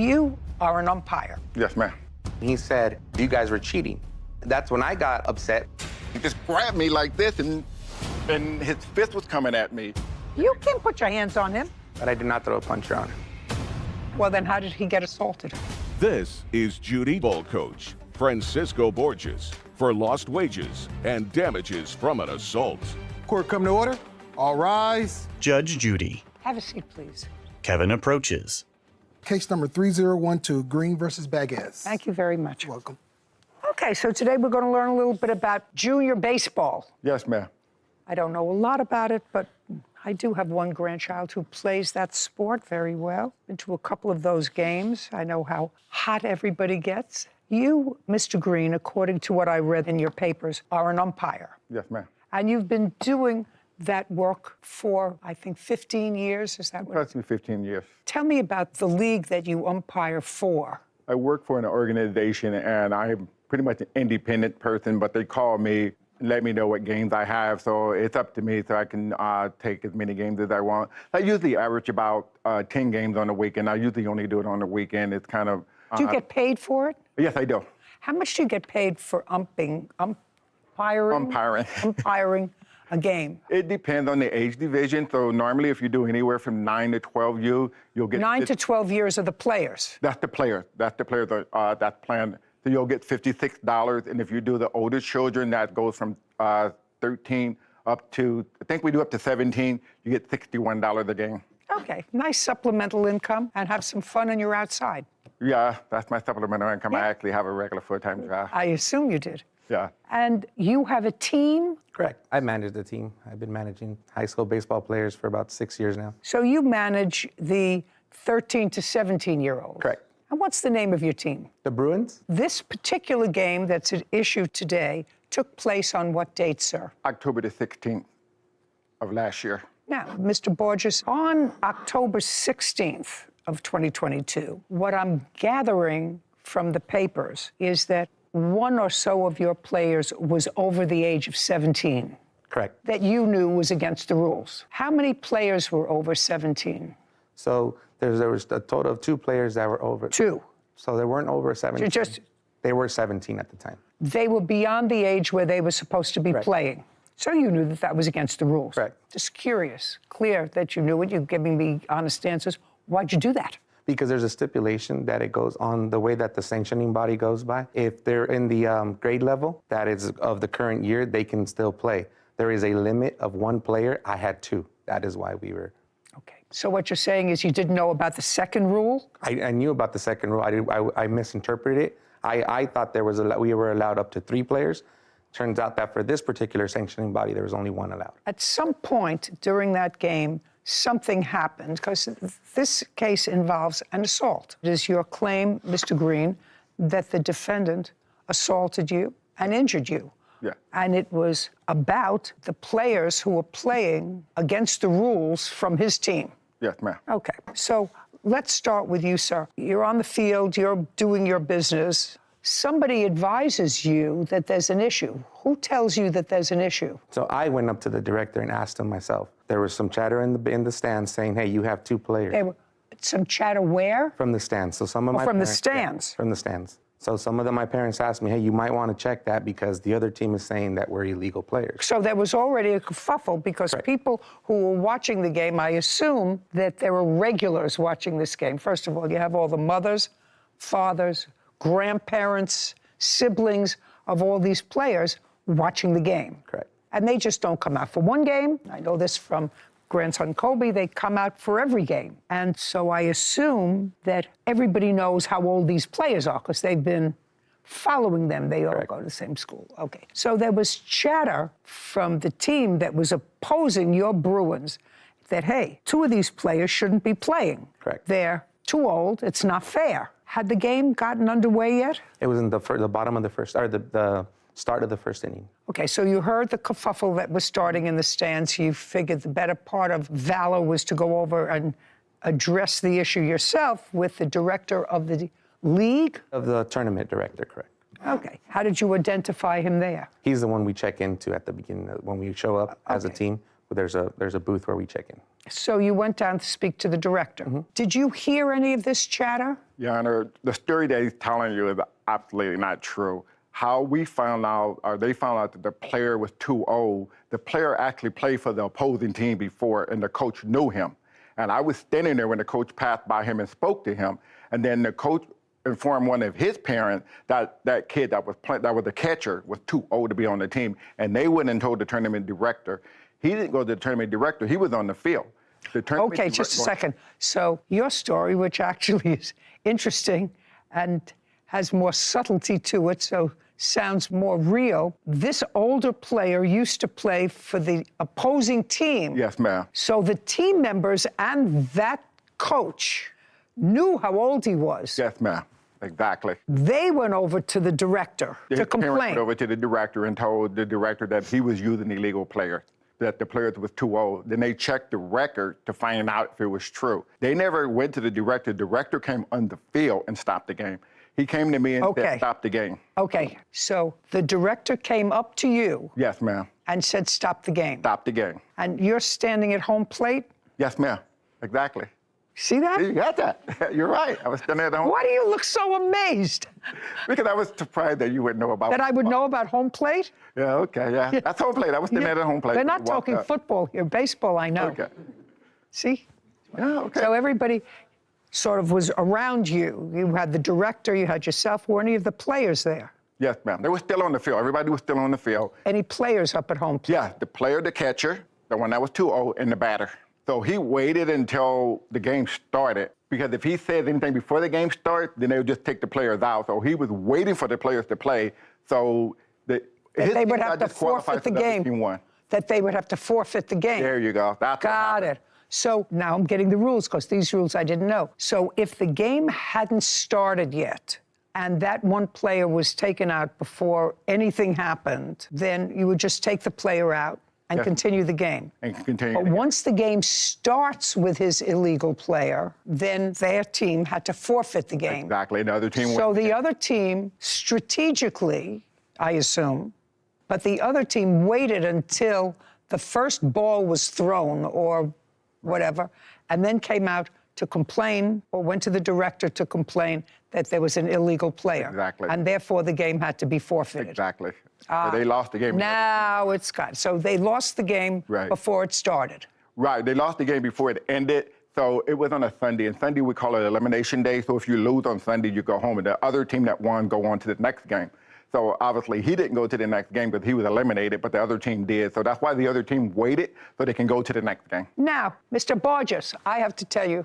You are an umpire. Yes, ma'am. He said, you guys were cheating. That's when I got upset. He just grabbed me like this, and his fist was coming at me. You can't put your hands on him. But I did not throw a punch around him. Well, then how did he get assaulted? This is Judy Ball Coach Francisco Borges for lost wages and damages from an assault. Court come to order. All rise. Judge Judy. Have a seat, please. Kevin approaches. Case number 3012, Green versus Baguez. Thank you very much. You're welcome. Okay, so today we're going to learn a little bit about junior baseball. Yes, ma'am. I don't know a lot about it, but I do have one grandchild who plays that sport very well. Been to a couple of those games. I know how hot everybody gets. You, Mr. Green, according to what I read in your papers, are an umpire. Yes, ma'am. And you've been doing that work for, I think, 15 years, is that what? Approximately 15 years. Tell me about the league that you umpire for. I work for an organization, and I'm pretty much an independent person, but they call me and let me know what games I have, so it's up to me so I can take as many games as I want. I usually average about 10 games on the weekend. I usually only do it on the weekend. It's kind of... Do you get paid for it? Yes, I do. How much do you get paid for umpiring a game? It depends on the age division. So normally if you do anywhere from 9 to 12, you'll get... 9 to 12 years of the players. That's the player. That's the player that's playing. So you'll get $56. And if you do the older children, that goes from 13 up to, I think we do up to 17, you get $61 a game. Okay, nice supplemental income and have some fun when you're outside. Yeah, that's my supplemental income. Yeah. I actually have a regular full-time job. I assume you did. Yeah. And you have a team? Correct. I managed the team. I've been managing high school baseball players for about 6 years now. So you manage the 13 to 17-year-olds? Correct. And what's the name of your team? The Bruins? This particular game that's at issue today took place on what date, sir? October the 16th of last year. Now, Mr. Borges, on October 16th of 2022, what I'm gathering from the papers is that one or so of your players was over the age of 17. Correct. That you knew was against the rules. How many players were over 17? So there was a total of 2 players that were over. 2. So they weren't over 17. Just They were 17 at the time. they were beyond the age where they were supposed to be Correct. playing. So you knew that that was against the rules. Correct. Just curious, clear that you knew it. You're giving me honest answers. Why'd you do that? Because there's a stipulation that it goes on the way that the sanctioning body goes by. If they're in the grade level that is of the current year, they can still play. There is a limit of 1 player. I had 2. That is why we were. Okay. So what you're saying is you didn't know about the second rule? I knew about the second rule. I misinterpreted it. I thought we were allowed up to 3 players. Turns out that for this particular sanctioning body, there was only 1 allowed. At some point during that game, something happened, because this case involves an assault. It is your claim, Mr. Green, that the defendant assaulted you and injured you. Yeah. And it was about the players who were playing against the rules from his team. Yes, ma'am. Okay, so let's start with you, sir. You're on the field, you're doing your business. Somebody advises you that there's an issue. Who tells you that there's an issue? So I went up to the director and asked him myself. There was some chatter in the stands saying, hey, you have 2 players. There were some chatter where? From the stands. So some of my from the parents- stands? Yeah, from the stands. So some of my parents asked me, hey, you might want to check that because the other team is saying that we're illegal players. So there was already a kerfuffle because Correct. people who were watching the game, I assume that there were regulars watching this game. First of all, you have all the mothers, fathers, grandparents, siblings of all these players watching the game. Correct. And they just don't come out for one game. I know this from grandson Kobe. They come out for every game. And so I assume that everybody knows how old these players are because they've been following them. They all Correct. go to the same school. Okay. So there was chatter from the team that was opposing your Bruins that, hey, 2 of these players shouldn't be playing. Correct. They're too old. It's not fair. Had the game gotten underway yet? It was in the bottom of the first, or the start of the first inning. Okay, so you heard the kerfuffle that was starting in the stands. You figured the better part of valor was to go over and address the issue yourself with the director of the league? Of the tournament director, correct. Okay. How did you identify him there? He's the one we check into at the beginning when we show up as a Okay. team. There's a booth where we check in. So you went down to speak to the director. Did you hear any of this chatter? Your Honor, the story that he's telling you is absolutely not true. How we found out, or they found out that the player was too old. The player actually played for the opposing team before, and the coach knew him. And I was standing there when the coach passed by him and spoke to him. And then the coach informed one of his parents that that kid that was the catcher was too old to be on the team. And they went and told the tournament director. He didn't go to the tournament director. He was on the field. Okay, just a second. So your story, which actually is interesting and has more subtlety to it, so sounds more real. This older player used to play for the opposing team. Yes, ma'am. So the team members and that coach knew how old he was. Yes, ma'am. Exactly. They went over to the director to complain. Went over to the director and told the director that he was using illegal players, that the players was too old. Then they checked the record to find out if it was true. They never went to the director. The director came on the field and stopped the game. He came to me and said, stop the game. Okay, so the director came up to you. Yes, ma'am. And said, stop the game. Stop the game. And you're standing at home plate? Yes, ma'am. Exactly. See that? You got that. You're right. I was standing at home. Why do you look so amazed? Because I was surprised that you would know about that. I would know about home plate? Yeah, okay, yeah. That's home plate. I was standing at home plate. They're not talking football here. Baseball, I know. Okay. See? Yeah, okay. So everybody sort of was around you. You had the director, you had yourself. Were any of the players there? Yes, ma'am. They were still on the field. Everybody was still on the field. Any players up at home plate? Yeah, the player, the catcher, the one that was too old, and the batter. So he waited until the game started, because if he says anything before the game starts, then they would just take the players out. So he was waiting for the players to play. So they would have to forfeit the game. That they would have to forfeit the game. There you go. Got it. So now I'm getting the rules, because these rules I didn't know. So if the game hadn't started yet, and that one player was taken out before anything happened, then you would just take the player out and continue the game. And continue. But once the game starts with his illegal player, then their team had to forfeit the game. Exactly. The other team. So the other team, strategically, I assume, but the other team waited until the first ball was thrown or whatever, and then came out to complain or went to the director to complain that there was an illegal player. Exactly. And therefore the game had to be forfeited. Exactly. So they lost the game. Now it's got. So they lost the game before it started. Right. They lost the game before it ended. So it was on a Sunday, and Sunday we call it elimination day. So if you lose on Sunday, you go home, and the other team that won go on to the next game. So obviously he didn't go to the next game because he was eliminated, but the other team did. So that's why the other team waited so they can go to the next game. Now, Mr. Borges, I have to tell you,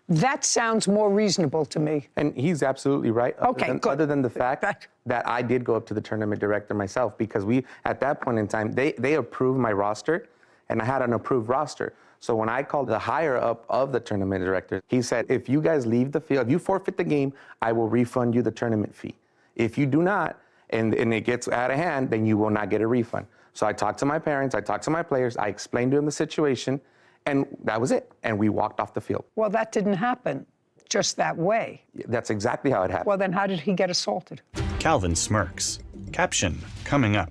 that sounds more reasonable to me. And he's absolutely right. Good. Other than the fact that I did go up to the tournament director myself, because at that point in time, they approved my roster, and I had an approved roster. So when I called the higher up of the tournament director, he said, if you guys leave the field, if you forfeit the game, I will refund you the tournament fee. If you do not, and it gets out of hand, then you will not get a refund. So I talked to my parents, I talked to my players, I explained to them the situation, and that was it. And we walked off the field. Well, that didn't happen just that way. That's exactly how it happened. Well, then how did he get assaulted? Calvin smirks. Caption coming up.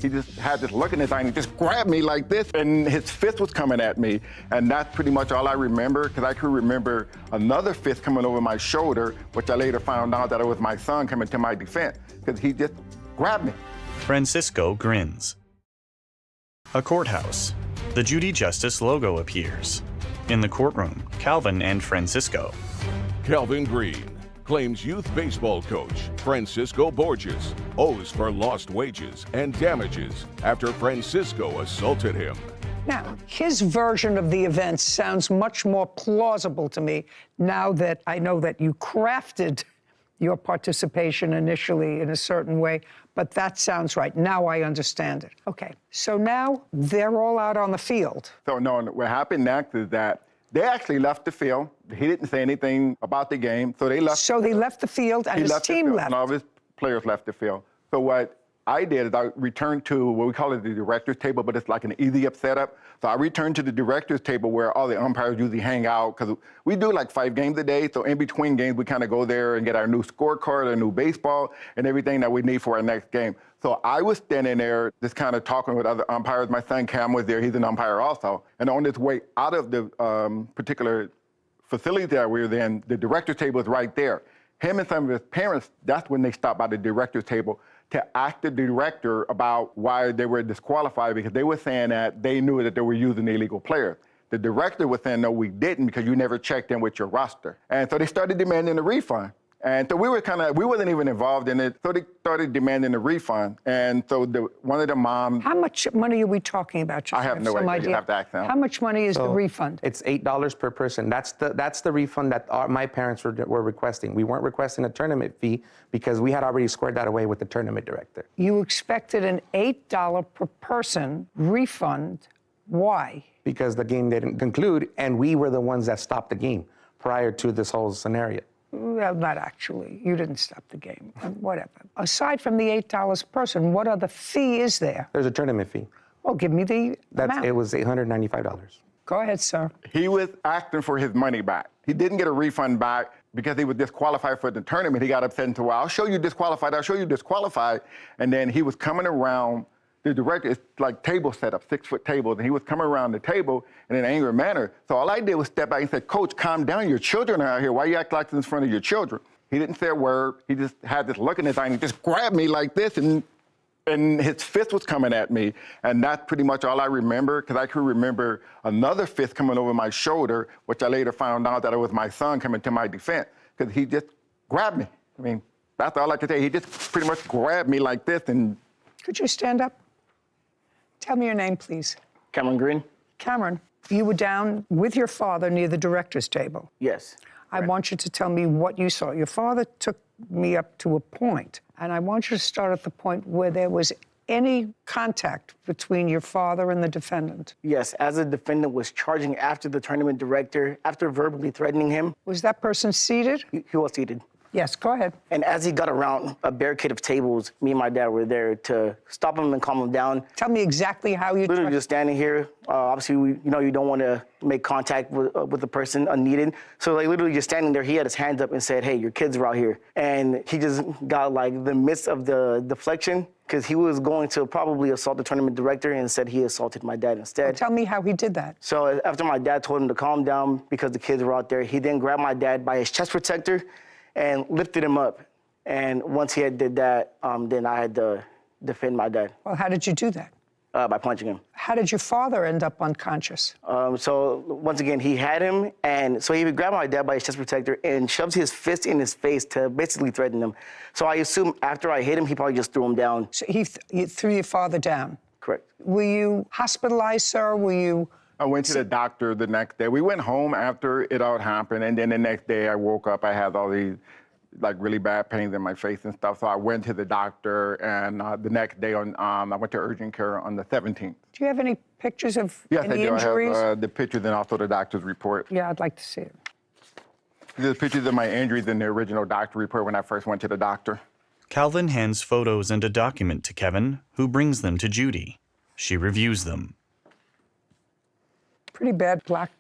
He just had this look in his eye and he just grabbed me like this, and his fist was coming at me. And that's pretty much all I remember, because I could remember another fist coming over my shoulder, which I later found out that it was my son coming to my defense, because he just grabbed me. Francisco grins. A courthouse. The Judy Justice logo appears. In the courtroom, Calvin and Francisco. Calvin Green claims youth baseball coach Francisco Borges owes for lost wages and damages after Francisco assaulted him. Now, his version of the events sounds much more plausible to me now that I know that you crafted your participation initially in a certain way, but that sounds right. Now I understand it. Okay, so now they're all out on the field. So no, what happened next is that they actually left the field. He didn't say anything about the game, so they left. So they left the field, and his team left. And all of his players left the field. So what I did is I returned to what we call it the director's table, but it's like an easy-up setup. So I returned to the director's table where all the umpires usually hang out, because we do like 5 games a day. So in between games, we kind of go there and get our new scorecard, our new baseball, and everything that we need for our next game. So I was standing there just kind of talking with other umpires. My son Cam was there. He's an umpire also. And on his way out of the particular facility that we were in, the director's table is right there. Him and some of his parents, that's when they stopped by the director's table to ask the director about why they were disqualified, because they were saying that they knew that they were using illegal players. The director was saying, no, we didn't, because you never checked in with your roster. And so they started demanding a refund. And so we wasn't even involved in it. So they started demanding a refund. And so one of the moms. How much money are we talking about? Just I have no idea. You have to ask them. How much money is the refund? It's $8 per person. That's the refund that my parents were requesting. We weren't requesting a tournament fee because we had already squared that away with the tournament director. You expected an $8 per person refund. Why? Because the game didn't conclude, and we were the ones that stopped the game prior to this whole scenario. Well, not actually. You didn't stop the game. Whatever. Aside from the $8 per person, what other fee is there? There's a tournament fee. Well, give me the amount. It was $895. Go ahead, sir. He was asking for his money back. He didn't get a refund back because he was disqualified for the tournament. He got upset and said, well, I'll show you disqualified. I'll show you disqualified. And then he was coming around. The director, it's like table setup, 6-foot tables, and he was coming around the table in an angry manner. So all I did was step back and say, Coach, calm down. Your children are out here. Why you act like this in front of your children? He didn't say a word. He just had this look in his eye and he just grabbed me like this, and his fist was coming at me. And that's pretty much all I remember, because I could remember another fist coming over my shoulder, which I later found out that it was my son coming to my defense, because he just grabbed me. I mean, that's all I could say. He just pretty much grabbed me like this. And could you stand up? Tell me your name, please. Cameron Green? Cameron, you were down with your father near the director's table. Yes. I want you to tell me what you saw. Your father took me up to a point, and I want you to start at the point where there was any contact between your father and the defendant. Yes, as the defendant was charging after the tournament director, after verbally threatening him. Was that person seated? He was seated. Yes, go ahead. And as he got around a barricade of tables, me and my dad were there to stop him and calm him down. Tell me exactly how you... Literally just standing here. Obviously, you don't want to make contact with the person unneeded. So like literally just standing there, he had his hands up and said, hey, your kids are out here. And he just got like the midst of the deflection, because he was going to probably assault the tournament director, and said he assaulted my dad instead. Well, tell me how he did that. So after my dad told him to calm down because the kids were out there, he then grabbed my dad by his chest protector and lifted him up. And once he had did that, then I had to defend my dad. Well, how did you do that? By punching him. How did your father end up unconscious? So once again, he had him, and so he would grab my dad by his chest protector and shoves his fist in his face to basically threaten him. So I assume after I hit him, he probably just threw him down. So he threw your father down? Correct. Were you hospitalized, sir? Were you... I went to the doctor the next day. We went home after it all happened, and then the next day I woke up, I had all these like really bad pains in my face and stuff. So I went to the doctor, and the next day I went to urgent care on the 17th. Do you have any pictures of yes, any I do. injuries? I have the pictures and also the doctor's report. Yeah, I'd like to see it. There's pictures of my injuries in the original doctor report when I first went to the doctor. Calvin hands photos and a document to Kevin, who brings them to Judy. She reviews them. Pretty bad black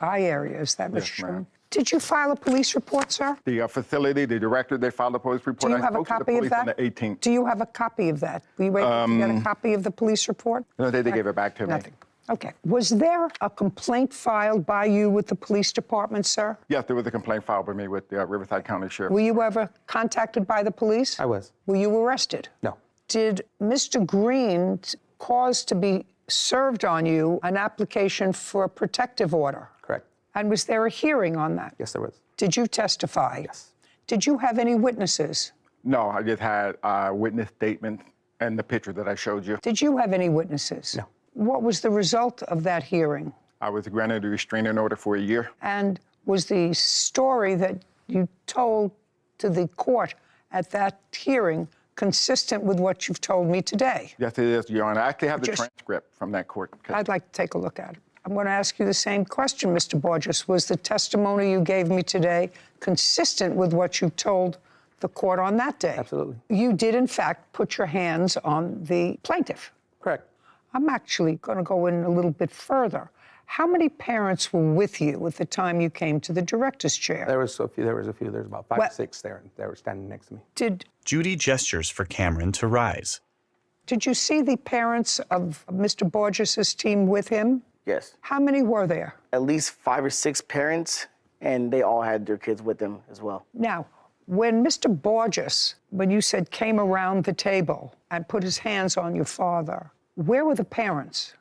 eye area, is that what Yes, you're showing? ma'am. Did you file a police report, sir? The facility, the director, they filed a police report. Do you have a I spoke to the copy of police that? on the 18th. Do you have a copy of that? Were you able to get a copy of the police report? No, they gave it back to me. Nothing. Okay. Was there a complaint filed by you with the police department, sir? Yes, there was a complaint filed by me with the Riverside County Sheriff. Were you ever contacted by the police? I was. Were you arrested? No. Did Mr. Green cause to be served on you an application for a protective order? Correct. And was there a hearing on that? Yes, there was. Did you testify? Yes. Did you have any witnesses? No, I just had witness statements and the picture that I showed you. Did you have any witnesses? No. What was the result of that hearing? I was granted a restraining order for a year. And was the story that you told to the court at that hearing consistent with what you've told me today? Yes, it is, Your Honor. I actually have the Just- transcript from that court case. I'd like to take a look at it. I'm going to ask you the same question, Mr. Borges. Was the testimony you gave me today consistent with what you told the court on that day. Absolutely. You did, in fact, put your hands on the plaintiff. Correct. I'm actually going to go in a little bit further. How many parents were with you at the time you came to the director's chair? There was a few. There was about 5 or 6 there. They were standing next to me. Judy gestures for Cameron to rise. Did you see the parents of Mr. Borges' team with him? Yes. How many were there? At least 5 or 6 parents, and they all had their kids with them as well. Now, when Mr. Borges, when you said came around the table and put his hands on your father, where were the parents?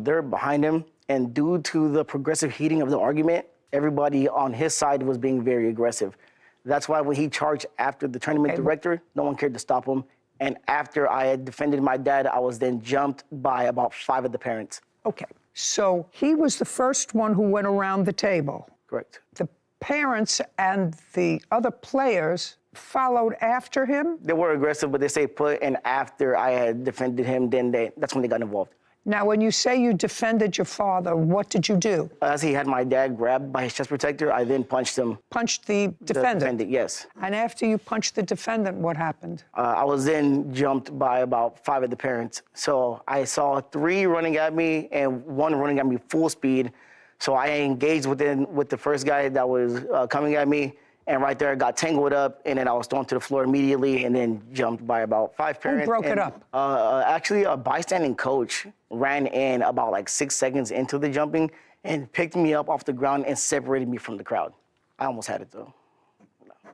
They're behind him, and due to the progressive heating of the argument, everybody on his side was being very aggressive. That's why when he charged after the tournament director, no one cared to stop him. And after I had defended my dad, I was then jumped by about 5 of the parents. Okay, so he was the first one who went around the table. Correct. The parents and the other players followed after him? They were aggressive, but they stayed put, and after I had defended him, then that's when they got involved. Now, when you say you defended your father, what did you do? As he had my dad grabbed by his chest protector, I then punched him. Punched the defendant? The defendant, yes. And after you punched the defendant, what happened? I was then jumped by about 5 of the parents. So I saw 3 running at me and 1 running at me full speed. So I engaged with the first guy that was coming at me. And right there, I got tangled up, and then I was thrown to the floor immediately, and then jumped by about 5 parents. Who broke it up? Actually, a bystanding coach ran in about like 6 seconds into the jumping and picked me up off the ground and separated me from the crowd. I almost had it, though.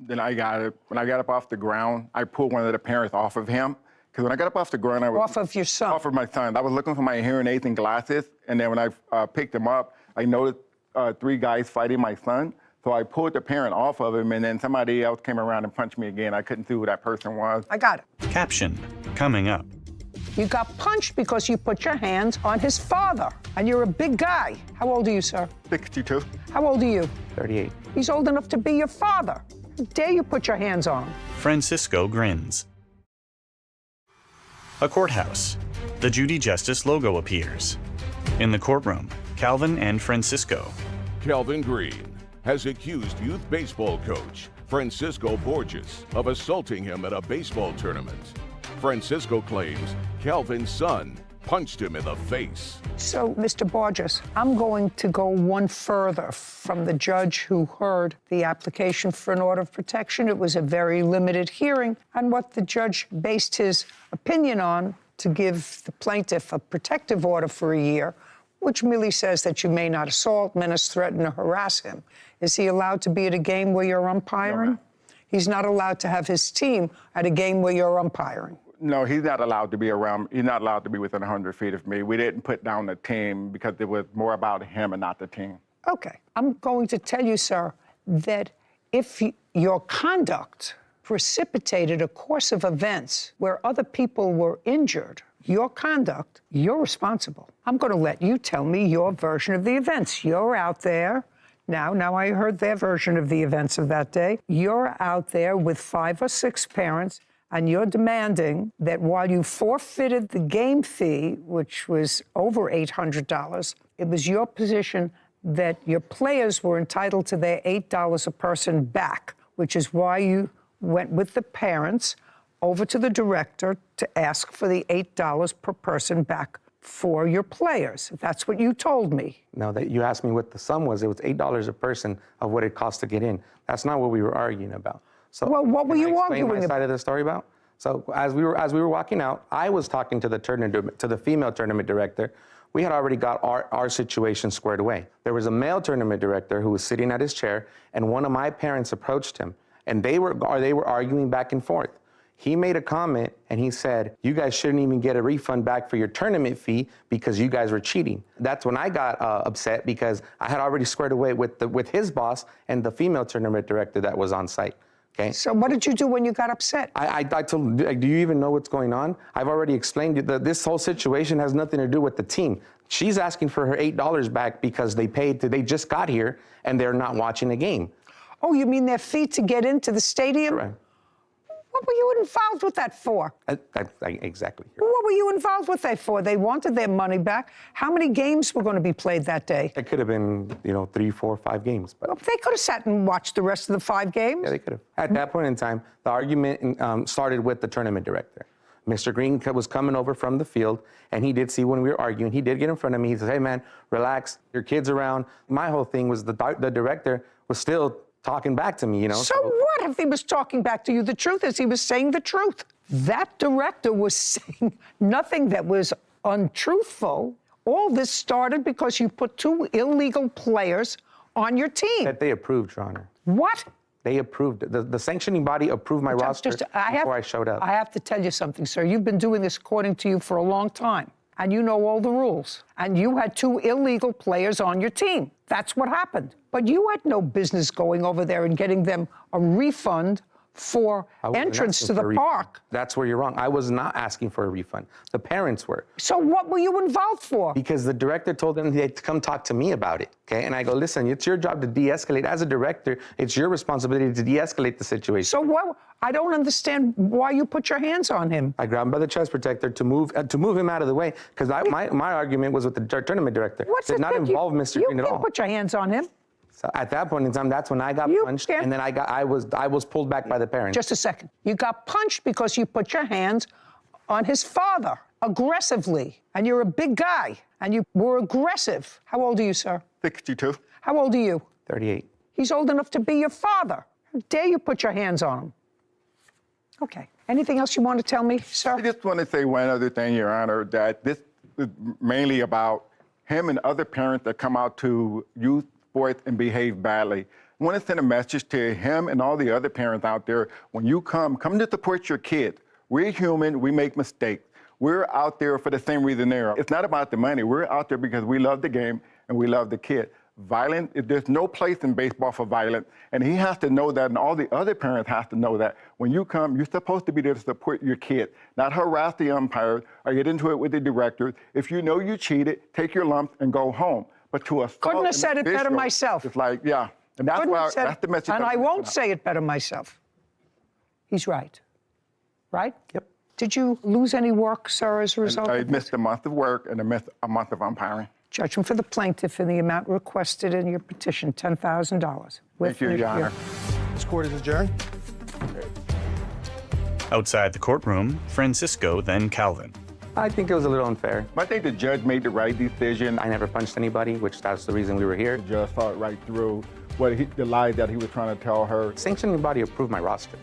Then I got it. When I got up off the ground, I pulled one of the parents off of him. Because when I got up off the ground, I was... Off of your son? Off of my son. I was looking for my hearing aids and glasses, and then when I picked him up, I noticed 3 guys fighting my son. So I pulled the parent off of him, and then somebody else came around and punched me again. I couldn't see who that person was. I got it. Caption coming up. You got punched because you put your hands on his father, and you're a big guy. How old are you, sir? 62. How old are you? 38. He's old enough to be your father. How dare you put your hands on him? Francisco grins. A courthouse. The Judy Justice logo appears. In the courtroom, Calvin and Francisco. Calvin Green has accused youth baseball coach Francisco Borges of assaulting him at a baseball tournament. Francisco claims Calvin's son punched him in the face. So, Mr. Borges, I'm going to go one further from the judge who heard the application for an order of protection. It was a very limited hearing, and what the judge based his opinion on to give the plaintiff a protective order for a year, which merely says that you may not assault, menace, threaten, or harass him. Is he allowed to be at a game where you're umpiring? No, He's not allowed to have his team at a game where you're umpiring. No, he's not allowed to be around. He's not allowed to be within 100 feet of me. We didn't put down the team because it was more about him and not the team. Okay. I'm going to tell you, sir, that if your conduct precipitated a course of events where other people were injured, your conduct, you're responsible. I'm going to let you tell me your version of the events. You're out there. Now I heard their version of the events of that day. You're out there with 5 or 6 parents, and you're demanding that while you forfeited the game fee, which was over $800, it was your position that your players were entitled to their $8 a person back, which is why you went with the parents over to the director to ask for the $8 per person back for your players. That's what you told me. No, that you asked me what the sum was. It was $8 a person of what it cost to get in. That's not what we were arguing about. So, well, what were you arguing my about? side of the story about? So as we were walking out, I was talking to the female tournament director. We had already got our situation squared away. There was a male tournament director who was sitting at his chair, and one of my parents approached him, and they were arguing back and forth. He made a comment, and he said, "You guys shouldn't even get a refund back for your tournament fee because you guys were cheating." That's when I got upset because I had already squared away with his boss and the female tournament director that was on site. Okay. So what did you do when you got upset? I told him, do you even know what's going on? I've already explained that this whole situation has nothing to do with the team. She's asking for her $8 back because they just got here and they're not watching the game. Oh, you mean their fee to get into the stadium? Correct. What were you involved with that for? Exactly. What were you involved with that for? They wanted their money back. How many games were going to be played that day? It could have been, 3, 4, 5 games. But Well, they could have sat and watched the rest of the 5 games. yeah, they could have. At that point in time, the argument started with the tournament director. Mr. Green was coming over from the field, and he did see when we were arguing. He did get in front of me. He said, hey, man, relax. Your kid's around. My whole thing was the director was still talking back to me, So what if he was talking back to you? The truth is he was saying the truth. That director was saying nothing that was untruthful. All this started because you put 2 illegal players on your team. That they approved, Your Honor. What? They approved it. The sanctioning body approved my roster before I showed up. I have to tell you something, sir. You've been doing this according to you for a long time, and you know all the rules. And you had 2 illegal players on your team. That's what happened. But you had no business going over there and getting them a refund for entrance to the park. That's where you're wrong. I was not asking for a refund. The parents were. So what were you involved for? Because the director told them to come talk to me about it, okay? And I go, listen, it's your job to de-escalate. As a director, it's your responsibility to de-escalate the situation. So what? I don't understand why you put your hands on him. I grabbed him by the chest protector to move him out of the way, because my argument was with the tournament director. Did not involve Mr. Green at all. You can't put your hands on him. So at that point in time, that's when I got punched, and then I was pulled back by the parents. Just a second. You got punched because you put your hands on his father aggressively, and you're a big guy, and you were aggressive. How old are you, sir? 62. How old are you? 38. He's old enough to be your father. How dare you put your hands on him? Okay. Anything else you want to tell me, sir? I just want to say one other thing, Your Honor, that this is mainly about him and other parents that come out to youth sports and behave badly. I want to send a message to him and all the other parents out there. When you come to support your kids. We're human. We make mistakes. We're out there for the same reason they are. It's not about the money. We're out there because we love the game and we love the kid. Violence, there's no place in baseball for violence, and he has to know that, and all the other parents have to know that. When you come, you're supposed to be there to support your kid, not harass the umpires or get into it with the directors. If you know you cheated, take your lumps and go home. But to assault Couldn't have said it better official, myself. It's like, yeah, and that's why that's the message. And I won't say it better myself. He's right. Right? Yep. Did you lose any work, sir, as a result? I of missed a month of work and I missed a month of umpiring. Judgment for the plaintiff in the amount requested in your petition, $10,000. Thank you, Your Honor. This court is adjourned. Outside the courtroom, Francisco, then Calvin. I think it was a little unfair. I think the judge made the right decision. I never punched anybody, which that's the reason we were here. The judge saw it right through the lie that he was trying to tell her. Sanctioning body approved my roster,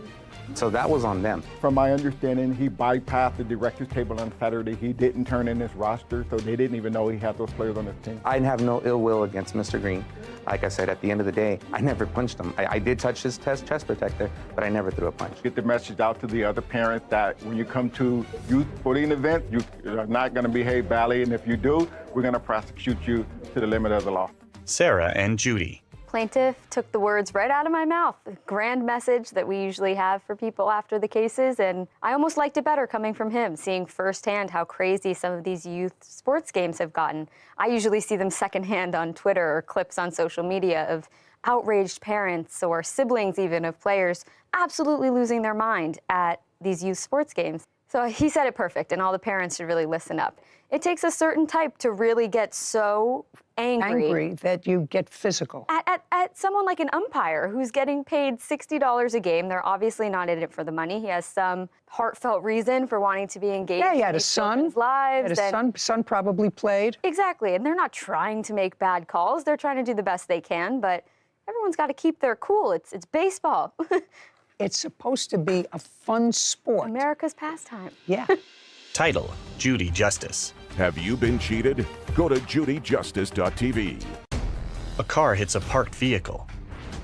so that was on them. From my understanding, he bypassed the director's table on Saturday. He didn't turn in his roster, so they didn't even know he had those players on his team. I have no ill will against Mr. Green. Like I said, at the end of the day, I never punched him. I did touch his chest protector, but I never threw a punch. Get the message out to the other parents that when you come to youth sporting events, you're not going to behave badly, and if you do, we're going to prosecute you to the limit of the law. Sarah and Judy. Plaintiff took the words right out of my mouth. A grand message that we usually have for people after the cases, and I almost liked it better coming from him, seeing firsthand how crazy some of these youth sports games have gotten. I usually see them secondhand on Twitter or clips on social media of outraged parents or siblings even of players absolutely losing their mind at these youth sports games. So he said it perfect, and all the parents should really listen up. It takes a certain type to really get so angry that you get physical. At someone like an umpire who's getting paid $60 a game. They're obviously not in it for the money. He has some heartfelt reason for wanting to be engaged. Yeah, he had in a these son. children's lives. He had a son probably played. Exactly, and they're not trying to make bad calls. They're trying to do the best they can, but everyone's got to keep their cool. It's baseball. It's supposed to be a fun sport. America's pastime. Yeah. Title, Judy Justice. Have you been cheated? Go to judyjustice.tv. A car hits a parked vehicle.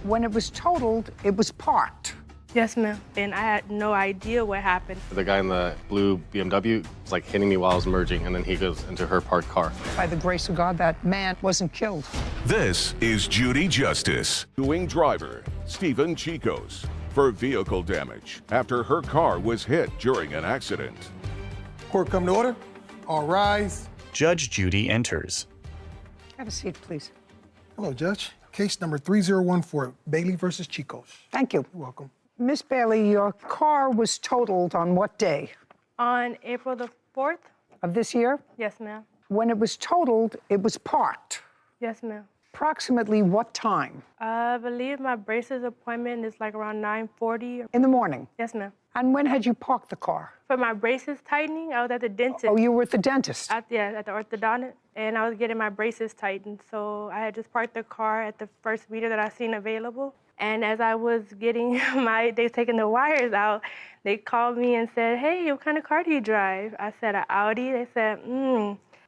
When it was totaled, it was parked. Yes, ma'am. And I had no idea what happened. The guy in the blue BMW was like hitting me while I was merging, and then he goes into her parked car. By the grace of God, that man wasn't killed. This is Judy Justice. Suing driver Stephen Chicos for vehicle damage after her car was hit during an accident. Court come to order. All rise. Judge Judy enters. Have a seat, please. Hello, Judge. Case number 3014, Bailey versus Chicos. Thank you. You're welcome. Miss Bailey, your car was totaled on what day On April the 4th? of this year? Yes, ma'am. When it was totaled, it was parked. Yes, ma'am. Approximately what time? I believe my braces appointment is like around 9:40. In the morning. Yes, ma'am. And when had you parked the car? For my braces tightening, I was at the dentist. Oh, you were at the dentist. At the orthodontist, and I was getting my braces tightened. So I had just parked the car at the first meter that I seen available. And as I was getting they taking the wires out, they called me and said, "Hey, what kind of car do you drive?" I said, "An Audi." They said,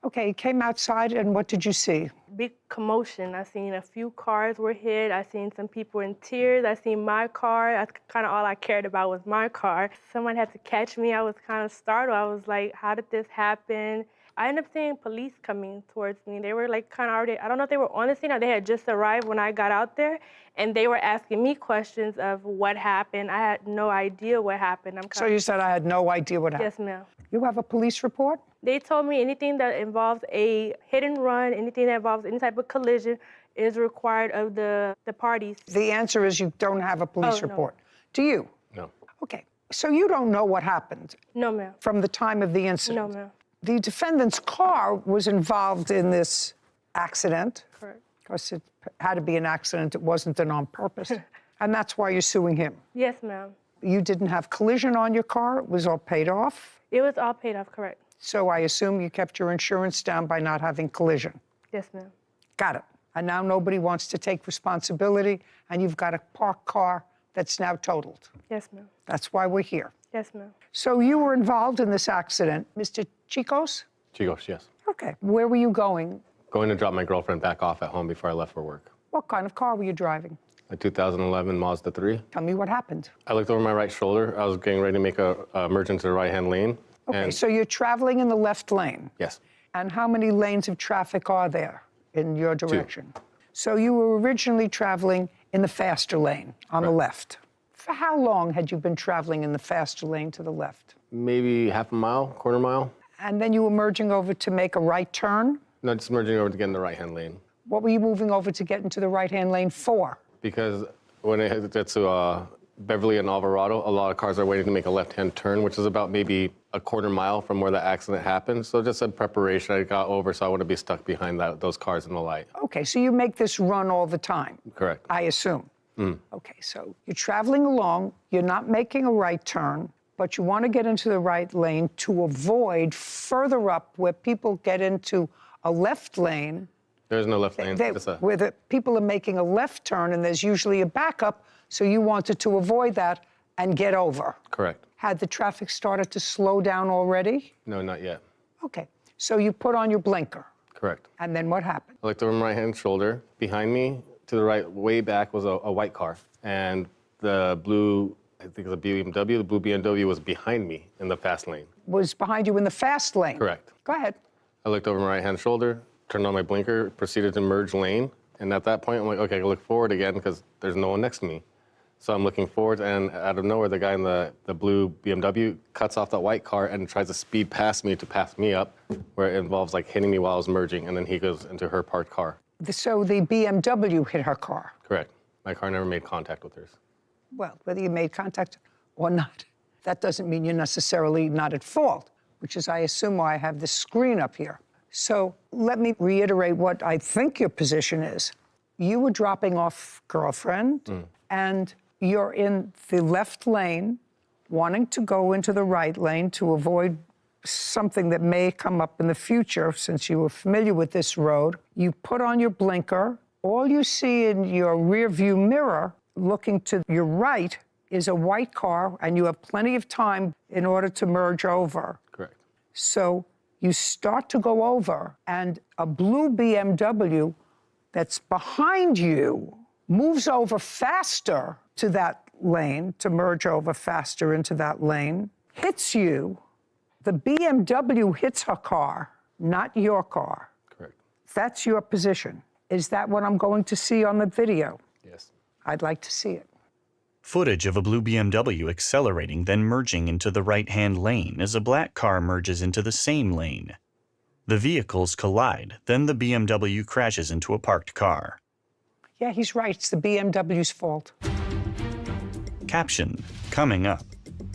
Okay, you came outside, and what did you see? Big commotion. I seen a few cars were hit. I seen some people in tears. I seen my car. That's kind of all I cared about was my car. Someone had to catch me. I was kind of startled. I was like, how did this happen? I ended up seeing police coming towards me. They were like kind of already, I don't know if they were on the scene or they had just arrived when I got out there. And they were asking me questions of what happened. I had no idea what happened. So you said I had no idea what happened? Yes, ma'am. You have a police report? They told me anything that involves a hit and run, anything that involves any type of collision is required of the parties. The answer is you don't have a police report. Do you? No. Okay. So you don't know what happened? No, ma'am. From the time of the incident? No, ma'am. The defendant's car was involved in this accident. Correct. Because it had to be an accident. It wasn't done on purpose. And that's why you're suing him. Yes, ma'am. You didn't have collision on your car. It was all paid off. It was all paid off, correct. So I assume you kept your insurance down by not having collision. Yes, ma'am. Got it. And now nobody wants to take responsibility, and you've got a parked car that's now totaled. Yes, ma'am. That's why we're here. Yes, ma'am. So you were involved in this accident, Mr. Chicos? Chicos, yes. Okay. Where were you going? Going to drop my girlfriend back off at home before I left for work. What kind of car were you driving? A 2011 Mazda 3. Tell me what happened. I looked over my right shoulder. I was getting ready to make a merge into the right-hand lane. Okay, so you're traveling in the left lane. Yes. And how many lanes of traffic are there in your direction? So you were originally traveling in the faster lane on the left. For how long had you been traveling in the faster lane to the left? Maybe half a mile, quarter mile. And then you were merging over to make a right turn? No, just merging over to get in the right-hand lane. What were you moving over to get into the right-hand lane for? Because when it gets to Beverly and Alvarado, a lot of cars are waiting to make a left-hand turn, which is about maybe a quarter mile from where the accident happened. So just a preparation. I got over, so I wouldn't be stuck behind those cars in the light. Okay, so you make this run all the time? Correct. I assume. Okay, so you're traveling along, you're not making a right turn, but you want to get into the right lane to avoid further up where people get into a left lane. There's no left lane. Where the people are making a left turn and there's usually a backup, so you wanted to avoid that and get over. Correct. Had the traffic started to slow down already? No, not yet. Okay, so you put on your blinker. Correct. And then what happened? I looked over my right-hand shoulder. Behind me, to the right, way back, was a white car. And the blue, I think it was a BMW, the blue BMW was behind me in the fast lane. Was behind you in the fast lane? Correct. Go ahead. I looked over my right-hand shoulder, turned on my blinker, proceeded to merge lane. And at that point, I'm like, okay, I can look forward again because there's no one next to me. So I'm looking forward, and out of nowhere, the guy in the blue BMW cuts off that white car and tries to speed past me to pass me up, where it involves like hitting me while I was merging, and then he goes into her parked car. So the BMW hit her car? Correct. My car never made contact with hers. Well, whether you made contact or not, that doesn't mean you're necessarily not at fault, which is, I assume, why I have this screen up here. So let me reiterate what I think your position is. You were dropping off girlfriend, and you're in the left lane, wanting to go into the right lane to avoid something that may come up in the future, since you were familiar with this road. You put on your blinker. All you see in your rear view mirror, looking to your right, is a white car, and you have plenty of time in order to merge over. Correct. So you start to go over, and a blue BMW that's behind you moves over faster to that lane, to merge over faster into that lane, hits you. The BMW hits her car, not your car. Correct. That's your position. Is that what I'm going to see on the video? Yes. I'd like to see it. Footage of a blue BMW accelerating, then merging into the right-hand lane as a black car merges into the same lane. The vehicles collide, then the BMW crashes into a parked car. Yeah, he's right. It's the BMW's fault. Caption, coming up.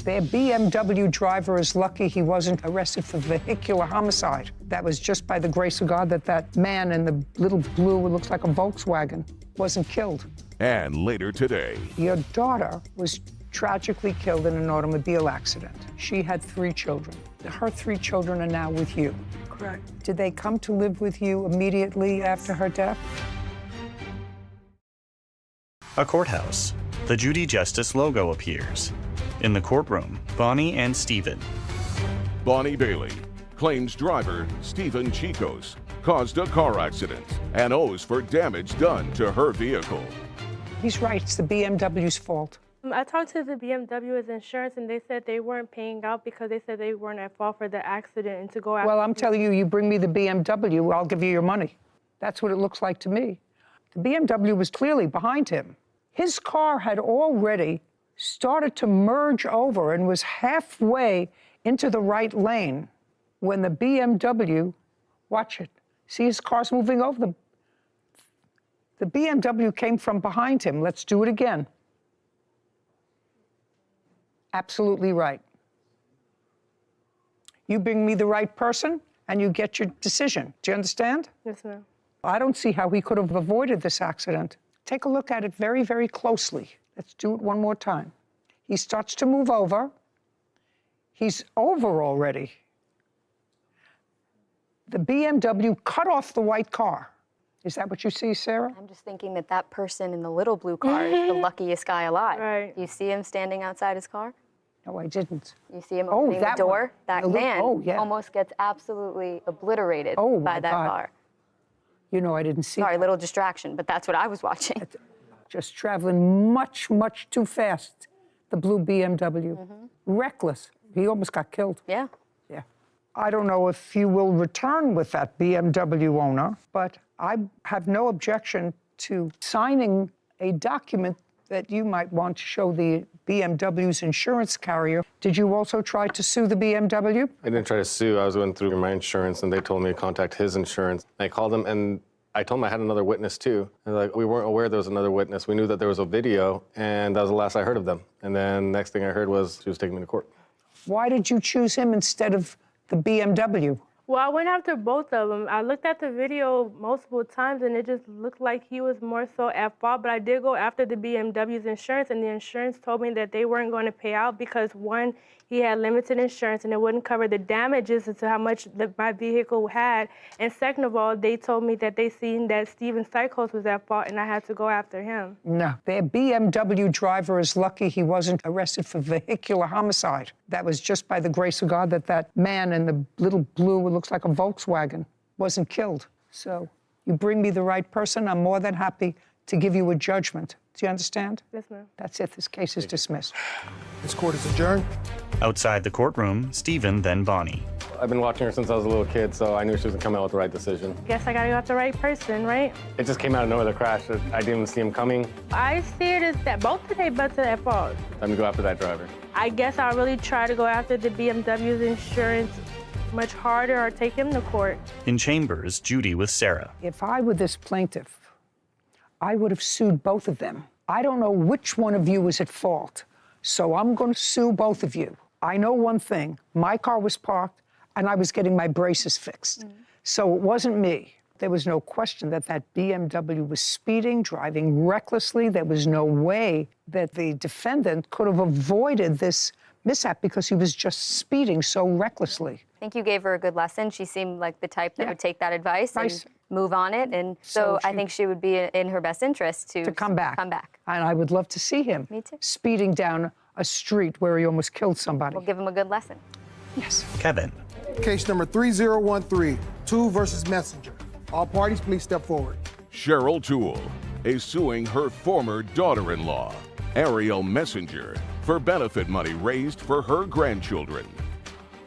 Their BMW driver is lucky he wasn't arrested for vehicular homicide. That was just by the grace of God that that man in the little blue, it looks like a Volkswagen, wasn't killed. And later today, Your daughter was tragically killed in an automobile accident. She had 3 children. Her 3 children are now with you. Correct. Did they come to live with you immediately after her death? A courthouse. The Judy Justice logo appears. In the courtroom, Bonnie and Stephen. Bonnie Bailey claims driver Stephen Chicos caused a car accident and owes for damage done to her vehicle. He's right, it's the BMW's fault. I talked to the BMW's insurance, and they said they weren't paying out because they said they weren't at fault for the accident and to go after. Well, I'm telling you, you bring me the BMW, I'll give you your money. That's what it looks like to me. The BMW was clearly behind him. His car had already started to merge over and was halfway into the right lane when the BMW, watch it, see his car's moving over. The BMW came from behind him. Let's do it again. Absolutely right. You bring me the right person and you get your decision. Do you understand? Yes, ma'am. I don't see how he could have avoided this accident. Take a look at it very, very closely. Let's do it one more time. He starts to move over. He's over already. The BMW cut off the white car. Is that what you see, Sarah? I'm just thinking that that person in the little blue car is the luckiest guy alive. Right. You see him standing outside his car? No, I didn't. You see him Oh, opening the that door? one. That The man yeah. almost gets absolutely obliterated Oh, by my that God. car. You know, I didn't see Sorry, that. little distraction, but that's what I was watching. Just traveling much, much too fast, the blue BMW. Reckless. He almost got killed. Yeah. Yeah. I don't know if you will return with that BMW owner, but I have no objection to signing a document that you might want to show the BMW's insurance carrier. Did you also try to sue the BMW? I didn't try to sue. I was going through my insurance, and they told me to contact his insurance. I called them, and I told them I had another witness, too. And they're like, we weren't aware there was another witness. We knew that there was a video, and that was the last I heard of them. And then next thing I heard was she was taking me to court. Why did you choose him instead of the BMW? Well, I went after both of them. I looked at the video multiple times, and it just looked like he was more so at fault. But I did go after the BMW's insurance, and the insurance told me that they weren't going to pay out because, one, he had limited insurance, and it wouldn't cover the damages into how much my vehicle had. And second of all, they told me that they seen that Stephen Psychos was at fault, and I had to go after him. No. Their BMW driver is lucky he wasn't arrested for vehicular homicide. That was just by the grace of God that that man in the little blue, it looks like a Volkswagen, wasn't killed. So you bring me the right person, I'm more than happy to give you a judgment. Do you understand? Yes, ma'am. That's it. This case is dismissed. This court is adjourned. Outside the courtroom, Stephen, then Bonnie. I've been watching her since I was a little kid, so I knew she was going to come out with the right decision. Guess I gotta go after the right person, right? It just came out of nowhere, the crash. I didn't even see him coming. I see it as that both of their butts are at fault. Time to go after that driver. I guess I'll really try to go after the BMW's insurance much harder or take him to court. In chambers, Judy with Sarah. If I were this plaintiff, I would have sued both of them. I don't know which one of you was at fault, so I'm going to sue both of you. I know one thing. My car was parked, and I was getting my braces fixed. So it wasn't me. There was no question that that BMW was speeding, driving recklessly. There was no way that the defendant could have avoided this mishap because he was just speeding so recklessly. I think you gave her a good lesson. She seemed like the type that Yeah. would take that advice Nice. and move on it. And so I think she would be in her best interest to come back. Come back. And I would love to see him Me too. speeding down a street where he almost killed somebody. We'll give him a good lesson. Yes. Kevin. Case number 3013, Toole versus Messenger. All parties, please step forward. Cheryl Toole is suing her former daughter-in-law, Ariel Messenger, for benefit money raised for her grandchildren.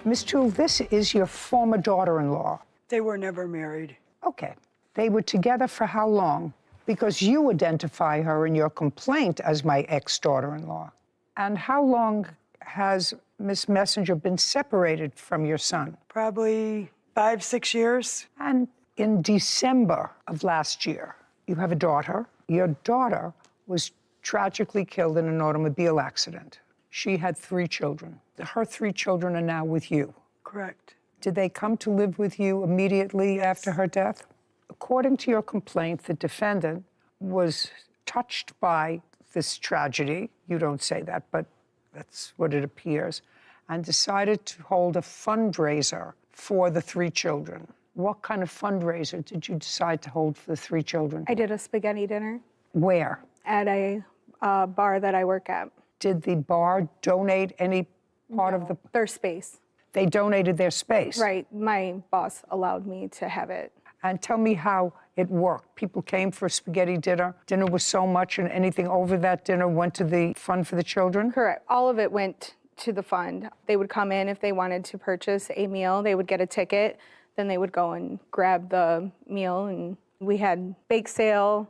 Ms. Toole, this is your former daughter-in-law. They were never married. Okay. They were together for how long? Because you identify her in your complaint as my ex-daughter-in-law. And how long has Miss Messenger been separated from your son? Probably 5, 6 years. And in December of last year, you have a daughter. Your daughter was tragically killed in an automobile accident. She had 3 children. Her 3 children are now with you. Correct. Did they come to live with you immediately after her death? According to your complaint, the defendant was touched by this tragedy. You don't say that, but that's what it appears, and decided to hold a fundraiser for the 3 children. What kind of fundraiser did you decide to hold for the 3 children? I did a spaghetti dinner Where? at a bar that I work at. Did the bar donate any part of the... Their space. They donated their space? Right. My boss allowed me to have it. And tell me how it worked. People came for a spaghetti dinner. Dinner was so much, and anything over that dinner went to the fund for the children? Correct. All of it went to the fund. They would come in if they wanted to purchase a meal. They would get a ticket. Then they would go and grab the meal. And we had bake sale,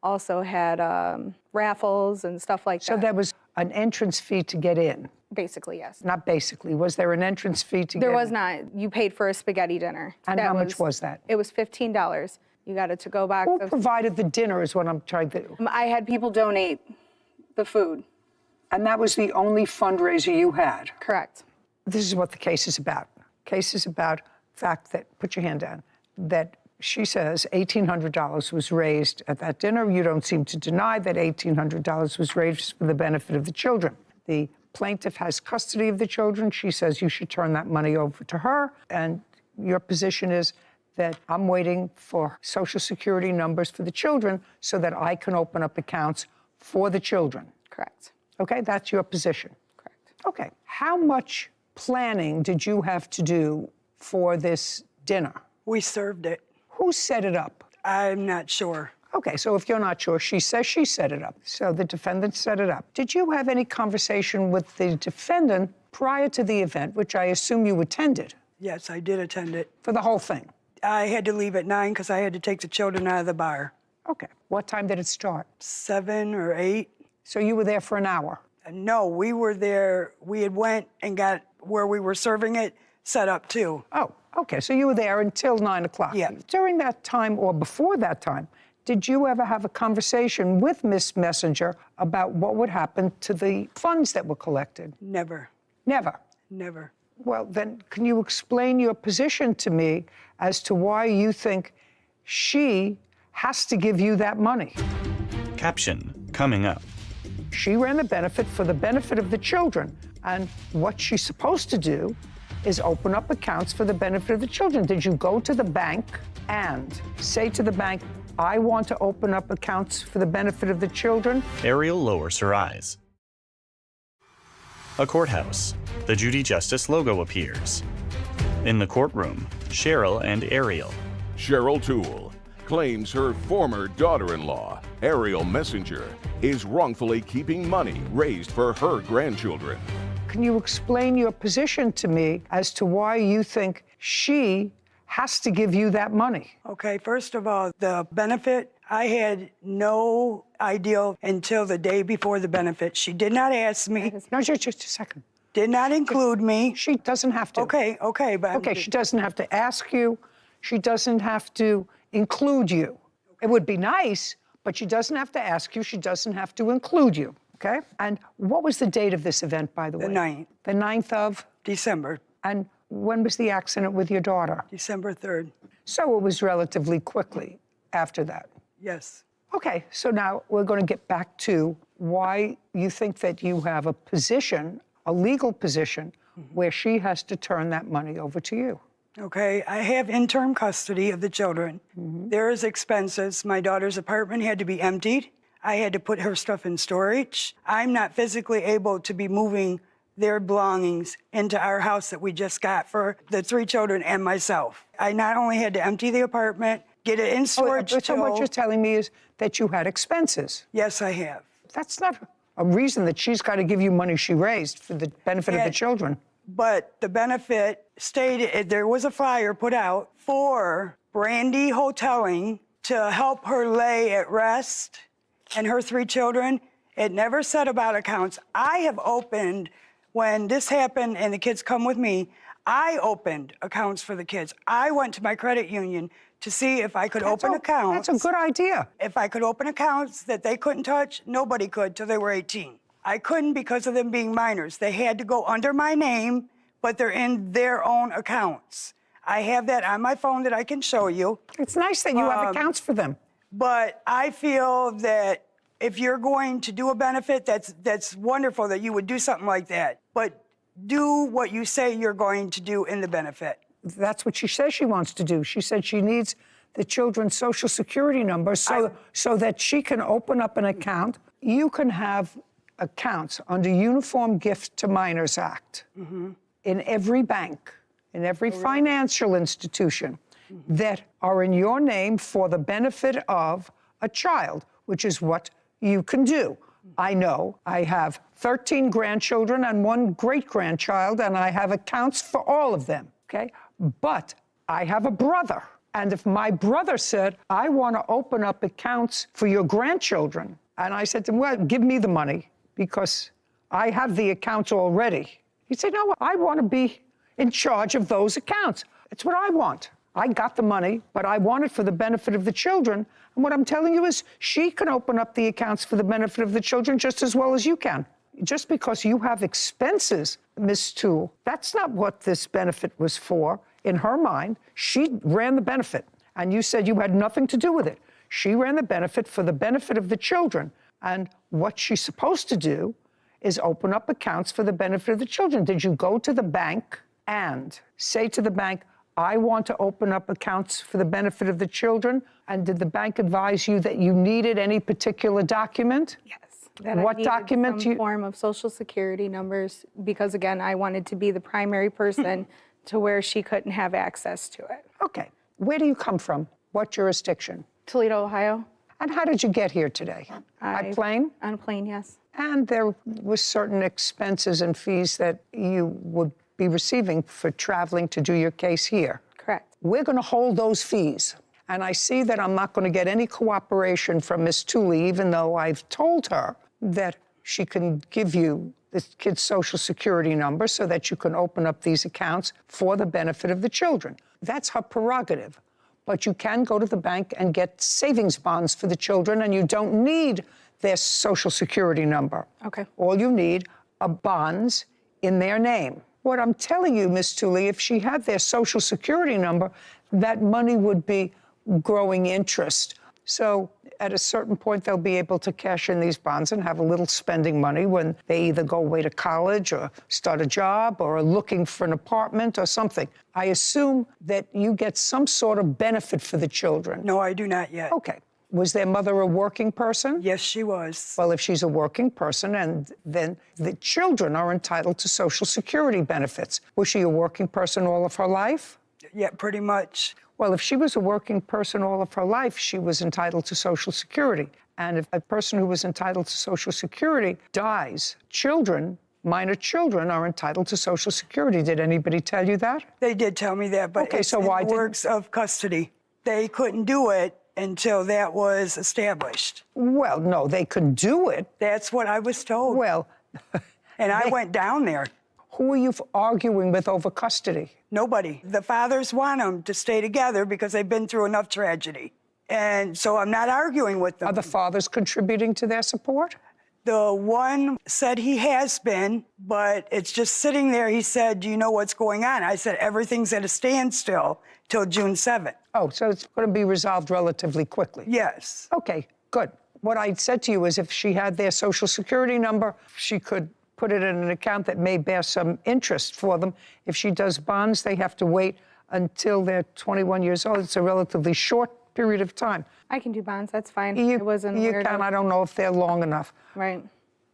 also had raffles and stuff like that. So there was an entrance fee to get in? Basically, yes. Not basically. Was there an entrance fee to get in? There was not. You paid for a spaghetti dinner. And how much was that? It was $15. You got a to-go box. Who provided the dinner is what I'm trying to... I had people donate the food. And that was the only fundraiser you had? Correct. This is what the case is about. Case is about the fact that, put your hand down, that she says $1,800 was raised at that dinner. You don't seem to deny that $1,800 was raised for the benefit of the children. The plaintiff has custody of the children. She says you should turn that money over to her. And your position is that I'm waiting for Social Security numbers for the children so that I can open up accounts for the children. Correct. Okay, that's your position. Correct. Okay. How much planning did you have to do for this dinner? We served it. Who set it up? I'm not sure. Okay, so if you're not sure, she says she set it up. So the defendant set it up. Did you have any conversation with the defendant prior to the event, which I assume you attended? Yes, I did attend it. For the whole thing? I had to leave at 9 because I had to take the children out of the bar. Okay. What time did it start? 7 or 8. So you were there for an hour? No, we were there. We had went and got where we were serving it set up too. Oh, okay. So you were there until 9 o'clock. Yeah. During that time or before that time, did you ever have a conversation with Miss Messenger about what would happen to the funds that were collected? Never. Never? Never. Well, then, can you explain your position to me as to why you think she has to give you that money? Caption coming up. She ran a benefit for the benefit of the children, and what she's supposed to do is open up accounts for the benefit of the children. Did you go to the bank and say to the bank, I want to open up accounts for the benefit of the children? Ariel lowers her eyes. A courthouse. The Judy Justice logo appears. In the courtroom, Cheryl and Ariel. Cheryl Toole claims her former daughter-in-law, Ariel Messenger, is wrongfully keeping money raised for her grandchildren. Can you explain your position to me as to why you think she has to give you that money? Okay, first of all, the benefit, I had no idea until the day before the benefit. She did not ask me. No, just a second. Did not include me. She doesn't have to. Okay, but... Okay, she doesn't have to ask you. She doesn't have to include you. It would be nice, but she doesn't have to ask you. She doesn't have to include you, okay? And what was the date of this event, by the way? The 9th. The 9th of? December. And when was the accident with your daughter? December 3rd. So it was relatively quickly after that. Yes. Okay, so now we're going to get back to why you think that you have a position, a legal position, where she has to turn that money over to you. Okay, I have interim custody of the children. There is expenses. My daughter's apartment had to be emptied. I had to put her stuff in storage. I'm not physically able to be moving their belongings into our house that we just got for the 3 children and myself. I not only had to empty the apartment, get it in storage. So what you're telling me is that you had expenses. Yes, I have. That's not a reason that she's got to give you money she raised for the benefit of the children. But the benefit stated, there was a flyer put out for Brandy Hoteling to help her lay at rest and her 3 children. It never said about accounts. I have opened, when this happened and the kids come with me, I opened accounts for the kids. I went to my credit union to see if I could open accounts. That's a good idea. If I could open accounts that they couldn't touch, nobody could till they were 18. I couldn't because of them being minors. They had to go under my name, but they're in their own accounts. I have that on my phone that I can show you. It's nice that you have accounts for them. But I feel that if you're going to do a benefit, that's wonderful that you would do something like that. But do what you say you're going to do in the benefit. That's what she says she wants to do. She said she needs the children's Social Security number so that she can open up an account. You can have accounts under Uniform Gift to Minors Act in every bank, in every financial institution that are in your name for the benefit of a child, which is what you can do. I know I have 13 grandchildren and 1 great-grandchild, and I have accounts for all of them, okay? But I have a brother, and if my brother said, I want to open up accounts for your grandchildren, and I said to him, well, give me the money because I have the accounts already. He said, no, I want to be in charge of those accounts. It's what I want. I got the money, but I want it for the benefit of the children. And what I'm telling you is she can open up the accounts for the benefit of the children just as well as you can. Just because you have expenses, Ms. Toole, that's not what this benefit was for. In her mind, she ran the benefit, and you said you had nothing to do with it. She ran the benefit for the benefit of the children. And what she's supposed to do is open up accounts for the benefit of the children. Did you go to the bank and say to the bank, I want to open up accounts for the benefit of the children? And did the bank advise you that you needed any particular document? Yes. That What I needed document some form of Social Security numbers, because again, I wanted to be the primary person to where she couldn't have access to it. Okay. Where do you come from? What jurisdiction? Toledo, Ohio. And how did you get here today? By plane? On a plane, yes. And there was certain expenses and fees that you would be receiving for traveling to do your case here. Correct. We're going to hold those fees. And I see that I'm not going to get any cooperation from Ms. Toole, even though I've told her that she can give you the kid's Social Security number so that you can open up these accounts for the benefit of the children. That's her prerogative. But you can go to the bank and get savings bonds for the children, and you don't need their Social Security number. Okay. All you need are bonds in their name. What I'm telling you, Ms. Toole, if she had their Social Security number, that money would be growing interest. So at a certain point, they'll be able to cash in these bonds and have a little spending money when they either go away to college or start a job or are looking for an apartment or something. I assume that you get some sort of benefit for the children. No, I do not yet. Okay. Was their mother a working person? Yes, she was. Well, if she's a working person, and then the children are entitled to Social Security benefits. Was she a working person all of her life? Yeah, pretty much. Well, if she was a working person all of her life, she was entitled to Social Security. And if a person who was entitled to Social Security dies, children, minor children, are entitled to Social Security. Did anybody tell you that? They did tell me that, but Okay, it's so in why the works of custody. They couldn't do it until that was established. Well, no, they could do it. That's what I was told. Well, and I went down there. Who are you arguing with over custody? Nobody. The fathers want them to stay together because they've been through enough tragedy. And so I'm not arguing with them. Are the fathers contributing to their support? The one said he has been, but it's just sitting there. He said, do you know what's going on? I said, everything's at a standstill till June 7th. Oh, so it's going to be resolved relatively quickly? Yes. Okay, good. What I said to you is if she had their Social Security number, she could put it in an account that may bear some interest for them. If she does bonds, they have to wait until they're 21 years old. It's a relatively short period of time. I can do bonds, that's fine. You I wasn't can. aware of- I don't know if they're long enough. Right.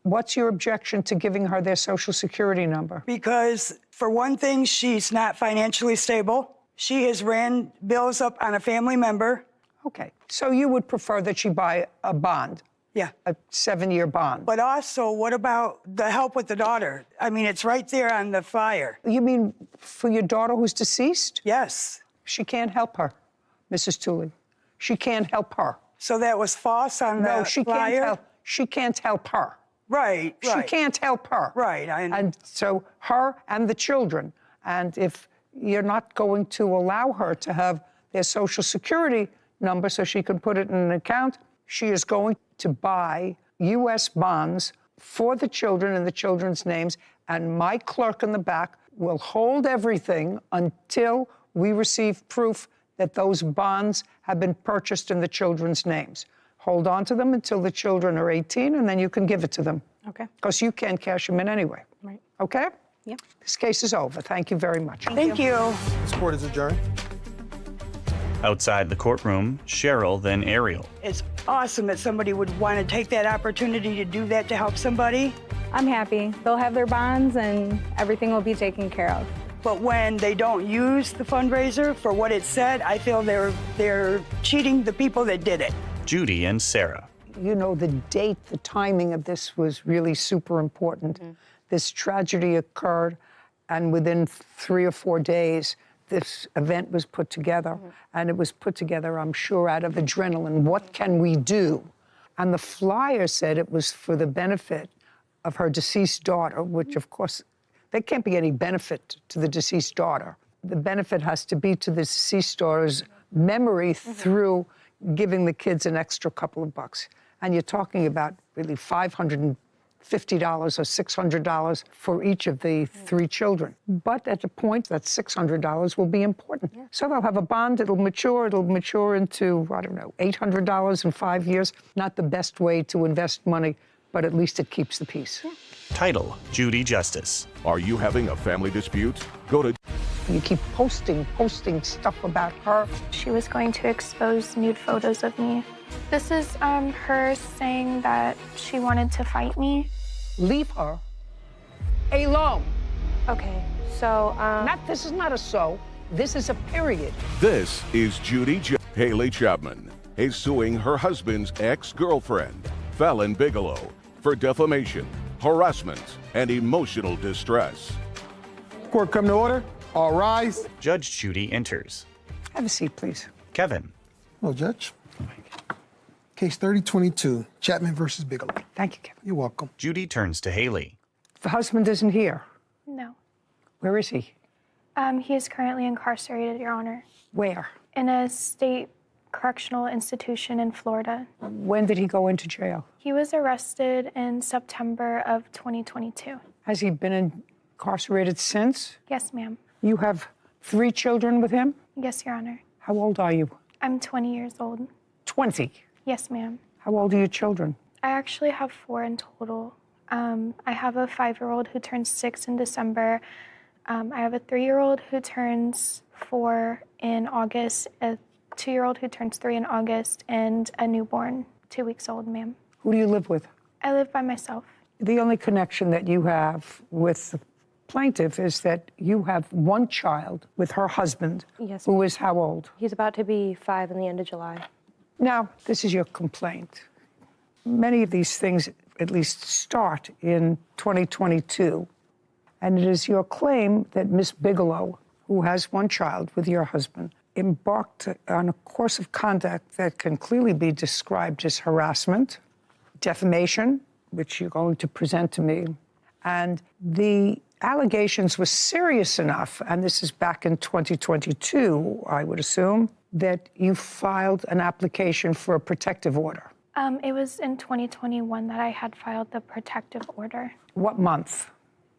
What's your objection to giving her their Social Security number? Because, for one thing, she's not financially stable. She has ran bills up on a family member. Okay. So you would prefer that she buy a bond? Yeah. A 7-year bond? But also, what about the help with the daughter? I mean, it's right there on the flyer. You mean for your daughter who's deceased? Yes. She can't help her, Mrs. Tooley. She can't help her. So that was false on the No, she flyer? can't help. She can't help her. Right, She can't help her. Right. And so her and the children. And if you're not going to allow her to have their Social Security number so she can put it in an account, she is going to buy U.S. bonds for the children in the children's names, and my clerk in the back will hold everything until we receive proof that those bonds have been purchased in the children's names. Hold on to them until the children are 18, and then you can give it to them. Okay. Because you can't cash them in anyway. Right. Okay? Yep. This case is over. Thank you very much. Thank you. This court is adjourned. Outside the courtroom, Cheryl, then Ariel. It's awesome that somebody would want to take that opportunity to do that to help somebody. I'm happy. They'll have their bonds and everything will be taken care of. But when they don't use the fundraiser for what it said, I feel they're cheating the people that did it. Judy and Sarah. You know, the date, the timing of this was really super important. This tragedy occurred, and within 3 or 4 days, this event was put together. And it was put together, I'm sure, out of adrenaline. What can we do? And the flyer said it was for the benefit of her deceased daughter, which, of course, there can't be any benefit to the deceased daughter. The benefit has to be to the deceased daughter's memory through giving the kids an extra couple of bucks. And you're talking about really $550 or $600 for each of the 3 children. But at the point, that $600 will be important. So they'll have a bond, it'll mature into, I don't know, $800 in 5 years. Not the best way to invest money, but at least it keeps the peace. Title, Judy Justice. Are you having a family dispute? Go to You keep posting stuff about her. She was going to expose nude photos of me. This is her saying that she wanted to fight me. Leave her alone. Okay, so This is not a so, this is a period. This is Judy. Haley Chapman is suing her husband's ex-girlfriend, Fallon Bigelow, for defamation, harassment, and emotional distress. Court come to order. All rise. Judge Judy enters. Have a seat, please. Kevin. Hello, Judge. Case 3022, Chapman versus Bigelow. Thank you, Kevin. You're welcome. Judy turns to Haley. The husband isn't here. no. Where is he? He is currently incarcerated, Your Honor, Where? in a state correctional institution in Florida. When did he go into jail? He was arrested in September of 2022. Has he been incarcerated since? Yes, ma'am. You have 3 children with him? Yes, Your Honor. How old are you? I'm 20 years old. 20. Yes, ma'am. How old are your children? I actually have 4 in total. I have a 5-year-old who turns 6 in December. I have a 3-year-old who turns 4 in August, a 2-year-old who turns 3 in August, and a newborn, 2 weeks old, ma'am. Who do you live with? I live by myself. The only connection that you have with the plaintiff is that you have 1 child with her husband, Yes. who is how old? He's about to be 5 in the end of July. Now, this is your complaint. Many of these things at least start in 2022, and it is your claim that Miss Bigelow, who has 1 child with your husband, embarked on a course of conduct that can clearly be described as harassment, defamation, which you're going to present to me, and the allegations were serious enough, and this is back in 2022, I would assume, that you filed an application for a protective order. It was in 2021 that I had filed the protective order. What month?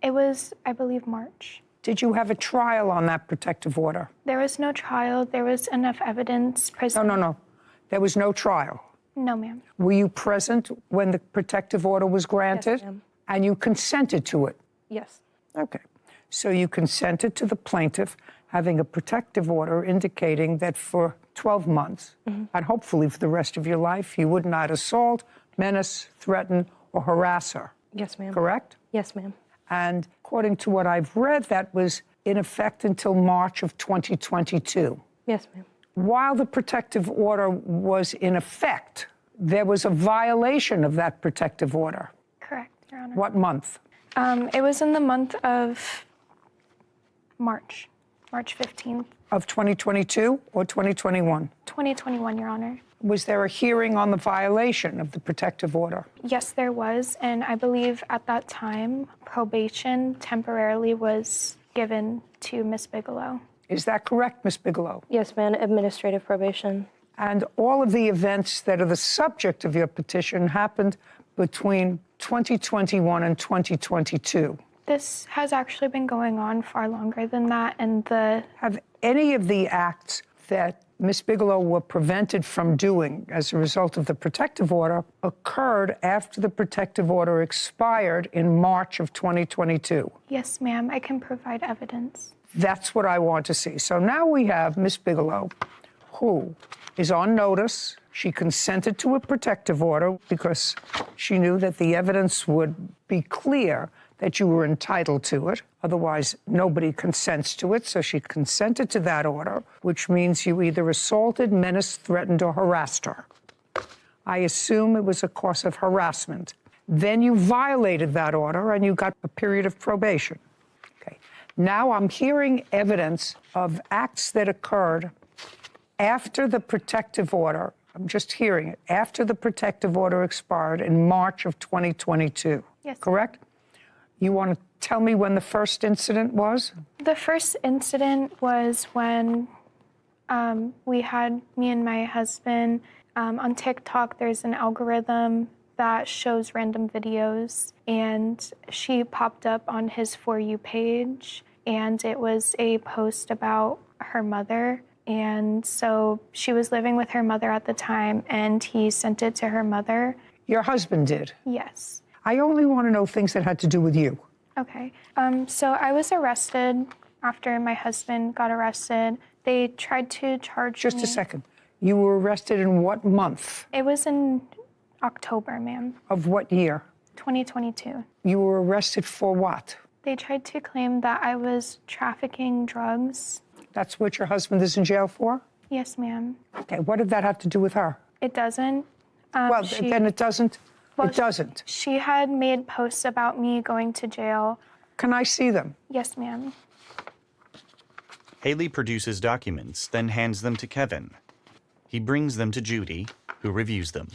It was, I believe, March. Did you have a trial on that protective order? There was no trial. There was enough evidence presented. No. There was no trial. No, ma'am. Were you present when the protective order was granted? Yes, ma'am. And you consented to it? Yes. Okay. So you consented to the plaintiff having a protective order indicating that for 12 months, and hopefully for the rest of your life, you would not assault, menace, threaten, or harass her. Yes, ma'am. Correct? Yes, ma'am. And according to what I've read, that was in effect until March of 2022. Yes, ma'am. While the protective order was in effect, there was a violation of that protective order. Correct, Your Honor. What month? It was in the month of March 15th, Of 2022 or 2021? 2021, Your Honor. Was there a hearing on the violation of the protective order? Yes, there was, and I believe at that time, probation temporarily was given to Miss Bigelow. Is that correct, Miss Bigelow? Yes, ma'am. Administrative probation. And all of the events that are the subject of your petition happened between 2021 and 2022. This has actually been going on far longer than that, and Have any of the acts that Ms. Bigelow were prevented from doing as a result of the protective order occurred after the protective order expired in March of 2022? Yes, ma'am, I can provide evidence. That's what I want to see. So now we have Ms. Bigelow, who is on notice. She consented to a protective order because she knew that the evidence would be clear that you were entitled to it. Otherwise, nobody consents to it. So she consented to that order, which means you either assaulted, menaced, threatened, or harassed her. I assume it was a course of harassment. Then you violated that order and you got a period of probation. Okay. Now I'm hearing evidence of acts that occurred after the protective order. I'm just hearing it. After the protective order expired in March of 2022. Yes. Correct? You want to tell me when the first incident was? The first incident was when me and my husband, on TikTok, there's an algorithm that shows random videos, and she popped up on his For You page, and it was a post about her mother. And so she was living with her mother at the time, and he sent it to her mother. Your husband did? Yes. I only want to know things that had to do with you. Okay. So I was arrested after my husband got arrested. They tried to charge me. Just a second. You were arrested in what month? It was in October, ma'am. Of what year? 2022. You were arrested for what? They tried to claim that I was trafficking drugs. That's what your husband is in jail for? Yes, ma'am. Okay, what did that have to do with her? It doesn't. Well, then it doesn't. Well, it doesn't. She had made posts about me going to jail. Can I see them? Yes, ma'am. Haley produces documents, then hands them to Kevin. He brings them to Judy, who reviews them.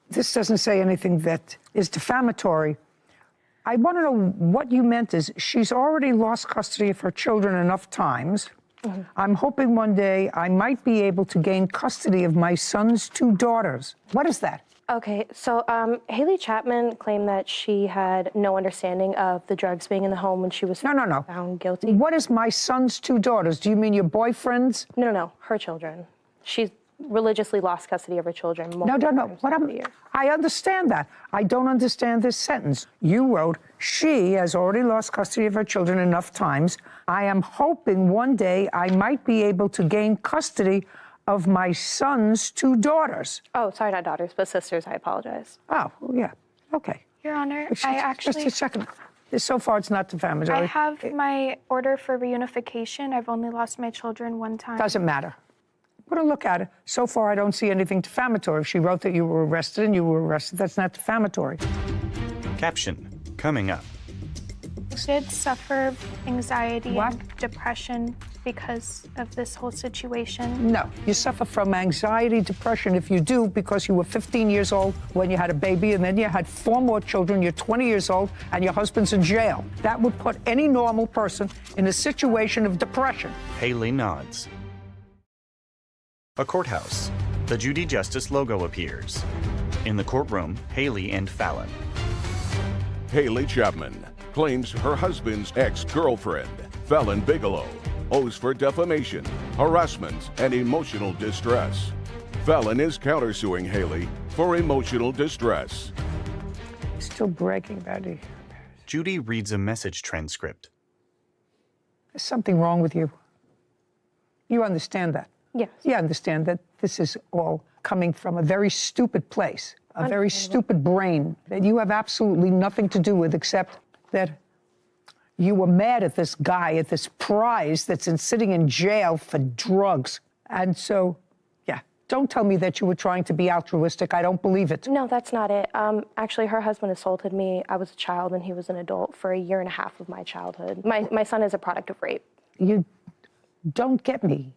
This doesn't say anything that is defamatory. I want to know what you meant is she's already lost custody of her children enough times. Mm-hmm. I'm hoping one day I might be able to gain custody of my son's 2 daughters. What is that? Okay, so Haley Chapman claimed that she had no understanding of the drugs being in the home when she was found guilty. What is my son's 2 daughters? Do you mean your boyfriend's? No, her children. She's religiously lost custody of her children. No. I understand that. I don't understand this sentence. You wrote, she has already lost custody of her children enough times. I am hoping one day I might be able to gain custody of my son's 2 daughters. Oh, sorry, not daughters, but sisters. I apologize. Oh, yeah. Okay. Your Honor, Just a second. So far, it's not defamatory. I have my order for reunification. I've only lost my children 1 time. Doesn't matter. Put a look at it. So far, I don't see anything defamatory. If she wrote that you were arrested and you were arrested, that's not defamatory. Caption, coming up. I did suffer anxiety and depression because of this whole situation. No, you suffer from anxiety, depression if you do, because you were 15 years old when you had a baby, and then you had 4 more children, you're 20 years old, and your husband's in jail. That would put any normal person in a situation of depression. Haley nods. A courthouse. The Judy Justice logo appears. In the courtroom, Haley and Fallon. Haley Chapman claims her husband's ex-girlfriend, Fallon Bigelow, owes for defamation, harassment, and emotional distress. Fallon is countersuing Haley for emotional distress. Still breaking, Betty. Judy reads a message transcript. There's something wrong with you. You understand that? Yes. You understand that this is all coming from a very stupid place, a very stupid brain that you have absolutely nothing to do with except that you were mad at this guy, at this prize that's sitting in jail for drugs. And so, yeah, don't tell me that you were trying to be altruistic. I don't believe it. No, that's not it. Actually, her husband assaulted me. I was a child and he was an adult for 1.5 years of my childhood. My son is a product of rape. You don't get me.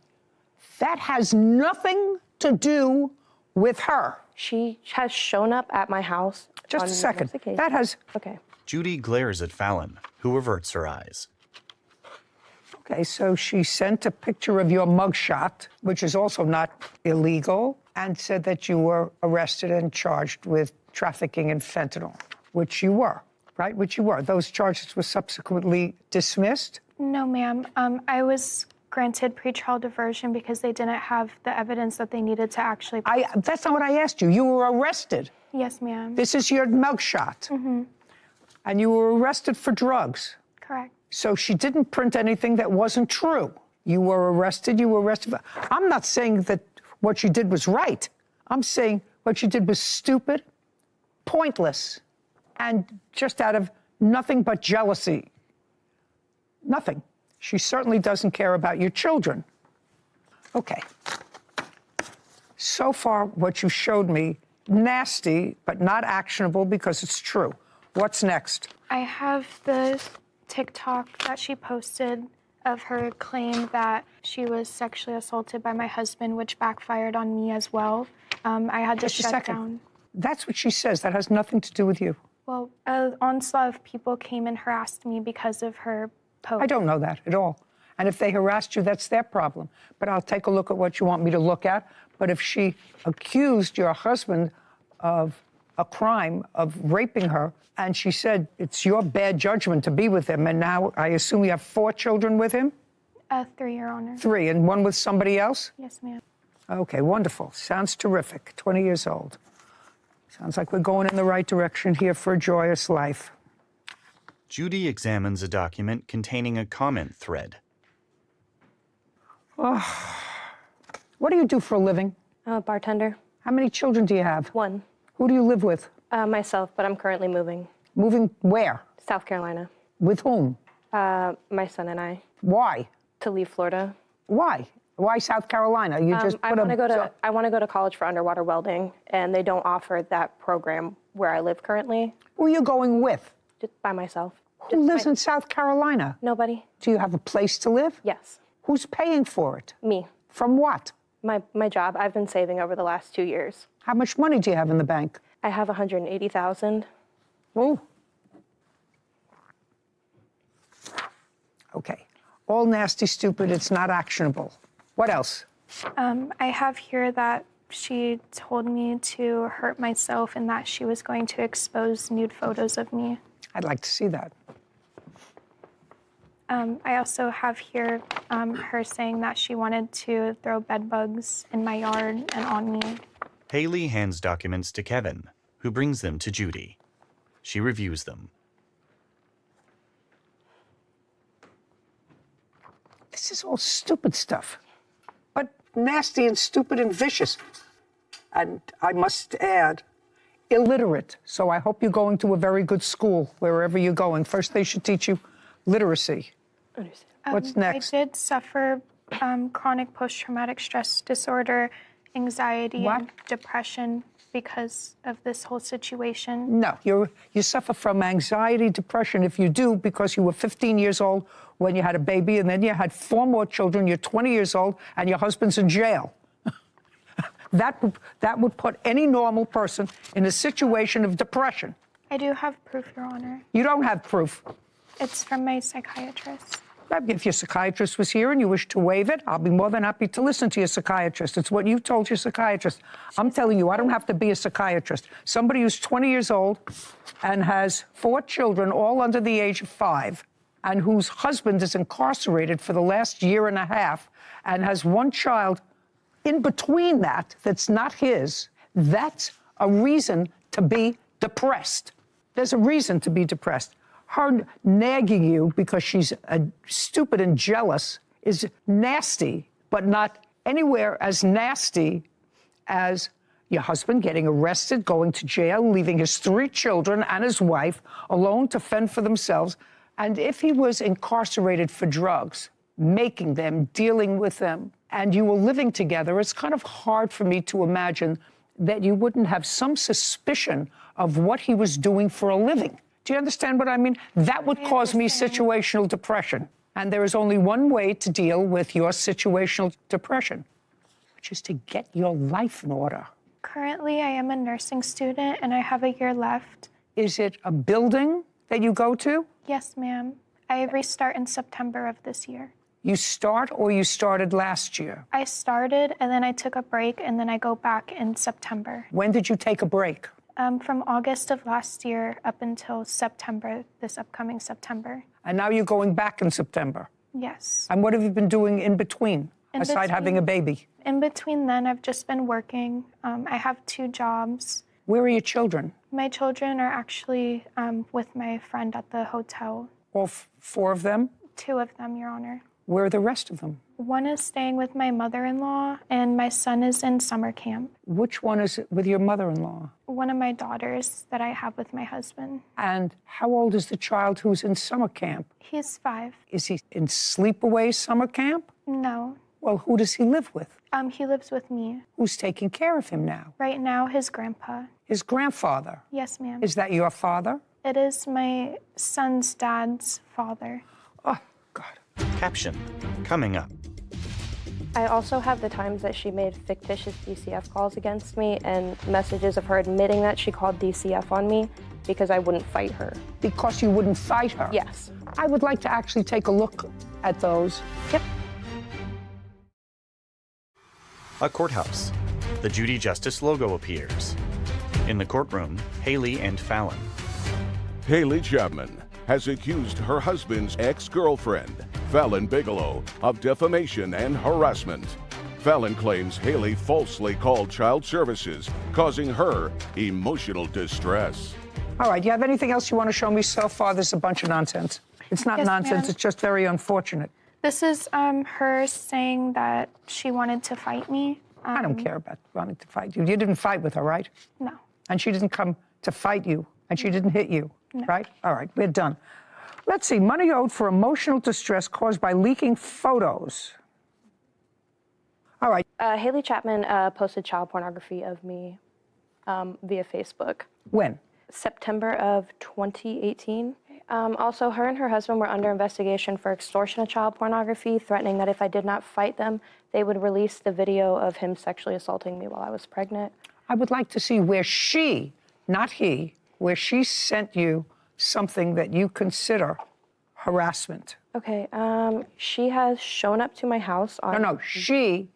That has nothing to do with her. She has shown up at my house. Just on a second. numerous occasions. That has. Okay. Judy glares at Fallon, who averts her eyes. Okay, so she sent a picture of your mugshot, which is also not illegal, and said that you were arrested and charged with trafficking in fentanyl, which you were, right? Which you were. Those charges were subsequently dismissed? No, ma'am. I was granted pretrial diversion because they didn't have the evidence that they needed to actually. That's not what I asked you. You were arrested. Yes, ma'am. This is your mugshot. Mm-hmm. And you were arrested for drugs. Correct. So she didn't print anything that wasn't true. You were arrested. I'm not saying that what she did was right. I'm saying what she did was stupid, pointless, and just out of nothing but jealousy. Nothing. She certainly doesn't care about your children. Okay. So far, what you showed me, nasty, but not actionable because it's true. What's next? I have the TikTok that she posted of her claim that she was sexually assaulted by my husband, which backfired on me as well. I had to shut down. That's what she says. That has nothing to do with you. Well, an onslaught of people came and harassed me because of her post. I don't know that at all. And if they harassed you, that's their problem. But I'll take a look at what you want me to look at. But if she accused your husband of a crime of raping her, and she said it's your bad judgment to be with him, and now I assume you have 4 children with him? 3, Your Honor. 3, and 1 with somebody else? Yes, ma'am. Okay, wonderful. Sounds terrific. 20 years old. Sounds like we're going in the right direction here for a joyous life. Judy examines a document containing a comment thread. Oh. What do you do for a living? Bartender. How many children do you have? 1. Who do you live with? Myself, but I'm currently moving. Moving where? South Carolina. With whom? My son and I. Why? To leave Florida. Why? Why South Carolina? You just I want to go to college for underwater welding, and they don't offer that program where I live currently. Who are you going with? Just by myself. Who lives in South Carolina? Nobody. Do you have a place to live? Yes. Who's paying for it? Me. From what? My job. I've been saving over the last 2 years. How much money do you have in the bank? I have $180,000. Ooh. Okay. All nasty, stupid. It's not actionable. What else? I have here that she told me to hurt myself and that she was going to expose nude photos of me. I'd like to see that. I also have here her saying that she wanted to throw bed bugs in my yard and on me. Haley hands documents to Kevin, who brings them to Judy. She reviews them. This is all stupid stuff, but nasty and stupid and vicious. And I must add, illiterate. So I hope you're going to a very good school wherever you're going. First, they should teach you literacy. What's next? I did suffer chronic post-traumatic stress disorder, anxiety, and depression because of this whole situation. No, you suffer from anxiety, depression if you do, because you were 15 years old when you had a baby, and then you had 4 more children, you're 20 years old, and your husband's in jail. That would put any normal person in a situation of depression. I do have proof, Your Honor. You don't have proof. It's from my psychiatrist. If your psychiatrist was here and you wish to waive it, I'll be more than happy to listen to your psychiatrist. It's what you told your psychiatrist. I'm telling you, I don't have to be a psychiatrist. Somebody who's 20 years old and has 4 children, all under the age of 5, and whose husband is incarcerated for the last year and a half and has 1 child in between that's not his, that's a reason to be depressed. There's a reason to be depressed. Her nagging you because she's stupid and jealous is nasty, but not anywhere as nasty as your husband getting arrested, going to jail, leaving his 3 children and his wife alone to fend for themselves. And if he was incarcerated for drugs, making them, dealing with them, and you were living together, it's kind of hard for me to imagine that you wouldn't have some suspicion of what he was doing for a living. Do you understand what I mean? That would cause me situational depression. And there is only one way to deal with your situational depression, which is to get your life in order. Currently, I am a nursing student and I have a year left. Is it a building that you go to? Yes, ma'am. I restart in September of this year. You start or you started last year? I started and then I took a break and then I go back in September. When did you take a break? From August of last year up until September, this upcoming September. And now you're going back in September? Yes. And what have you been doing in between, aside having a baby? In between then, I've just been working. I have 2 jobs. Where are your children? My children are actually with my friend at the hotel. All 4 of them? 2 of them, Your Honor. Where are the rest of them? One is staying with my mother-in-law, and my son is in summer camp. Which one is with your mother-in-law? One of my daughters that I have with my husband. And how old is the child who's in summer camp? He's 5. Is he in sleepaway summer camp? No. Well, who does he live with? He lives with me. Who's taking care of him now? Right now, his grandpa. His grandfather? Yes, ma'am. Is that your father? It is my son's dad's father. Oh, God. Caption, coming up. I also have the times that she made fictitious DCF calls against me and messages of her admitting that she called DCF on me because I wouldn't fight her. Because you wouldn't fight her? Yes. I would like to actually take a look at those. Yep. A courthouse. The Judy Justice logo appears. In the courtroom, Haley and Fallon. Haley Chapman has accused her husband's ex-girlfriend, Fallon Bigelow, of defamation and harassment. Fallon claims Haley falsely called child services, causing her emotional distress. All right, you have anything else you want to show me so far? There's a bunch of nonsense. It's not Yes, nonsense, ma'am. it's just very unfortunate. This is her saying that she wanted to fight me. I don't care about wanting to fight you. You didn't fight with her, right? No. And she didn't come to fight you, and she didn't hit you, right? All right, we're done. Let's see, money owed for emotional distress caused by leaking photos. All right. Haley Chapman posted child pornography of me via Facebook. When? September of 2018. Also, her and her husband were under investigation for extortion of child pornography, threatening that if I did not fight them, they would release the video of him sexually assaulting me while I was pregnant. I would like to see where she, not he, where she sent you something that you consider harassment. Okay, she has shown up to my house on... No, she,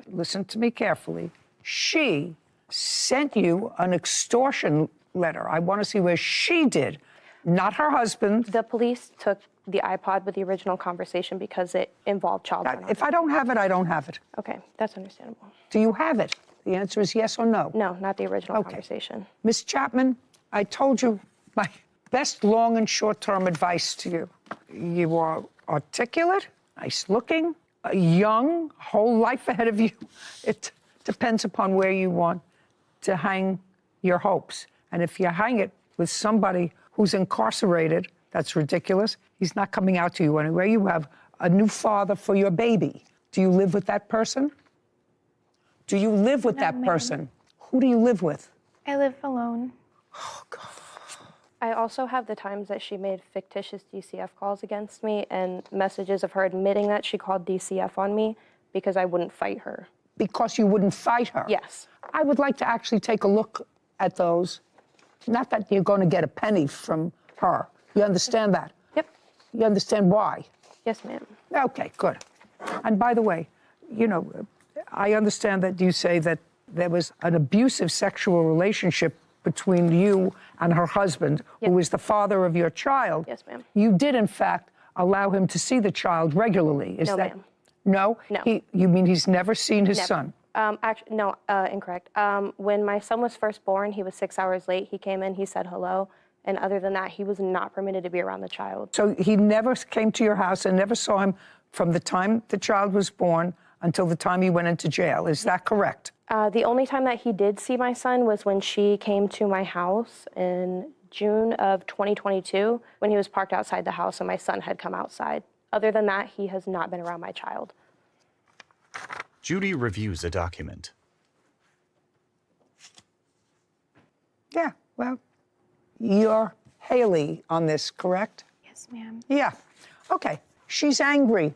listen to me carefully, she sent you an extortion letter. I want to see where she did, not her husband. The police took the iPod with the original conversation because it involved child pornography. If I don't have it, I don't have it. Okay, that's understandable. Do you have it? The answer is yes or no. No, not the original conversation. Ms. Chapman, I told you my best long and short-term advice to you. You are articulate, nice-looking, young, whole life ahead of you. It depends upon where you want to hang your hopes. And if you hang it with somebody who's incarcerated, that's ridiculous. He's not coming out to you anyway. You have a new father for your baby. Do you live with that person? Do you live with that person? Who do you live with? I live alone. Oh, God. I also have the times that she made fictitious DCF calls against me and messages of her admitting that she called DCF on me because I wouldn't fight her. Because you wouldn't fight her? Yes. I would like to actually take a look at those. Not that you're going to get a penny from her. You understand that? Yep. You understand why? Yes, ma'am. Okay, good. And by the way, you know, I understand that you say that there was an abusive sexual relationship between you and her husband, who is the father of your child. Yes, ma'am. You did, in fact, allow him to see the child regularly. Is No, that ma'am. No? No. You mean he's never seen his Never. son? Actually, no, incorrect. When my son was first born, he was 6 hours late. He came in, he said hello. And other than that, he was not permitted to be around the child. So he never came to your house and never saw him from the time the child was born until the time he went into jail. Is that correct? The only time that he did see my son was when she came to my house in June of 2022, when he was parked outside the house and my son had come outside. Other than that, he has not been around my child. Judy reviews a document. Yeah, well, you're Haley on this, correct? Yes, ma'am. Yeah. Okay. She's angry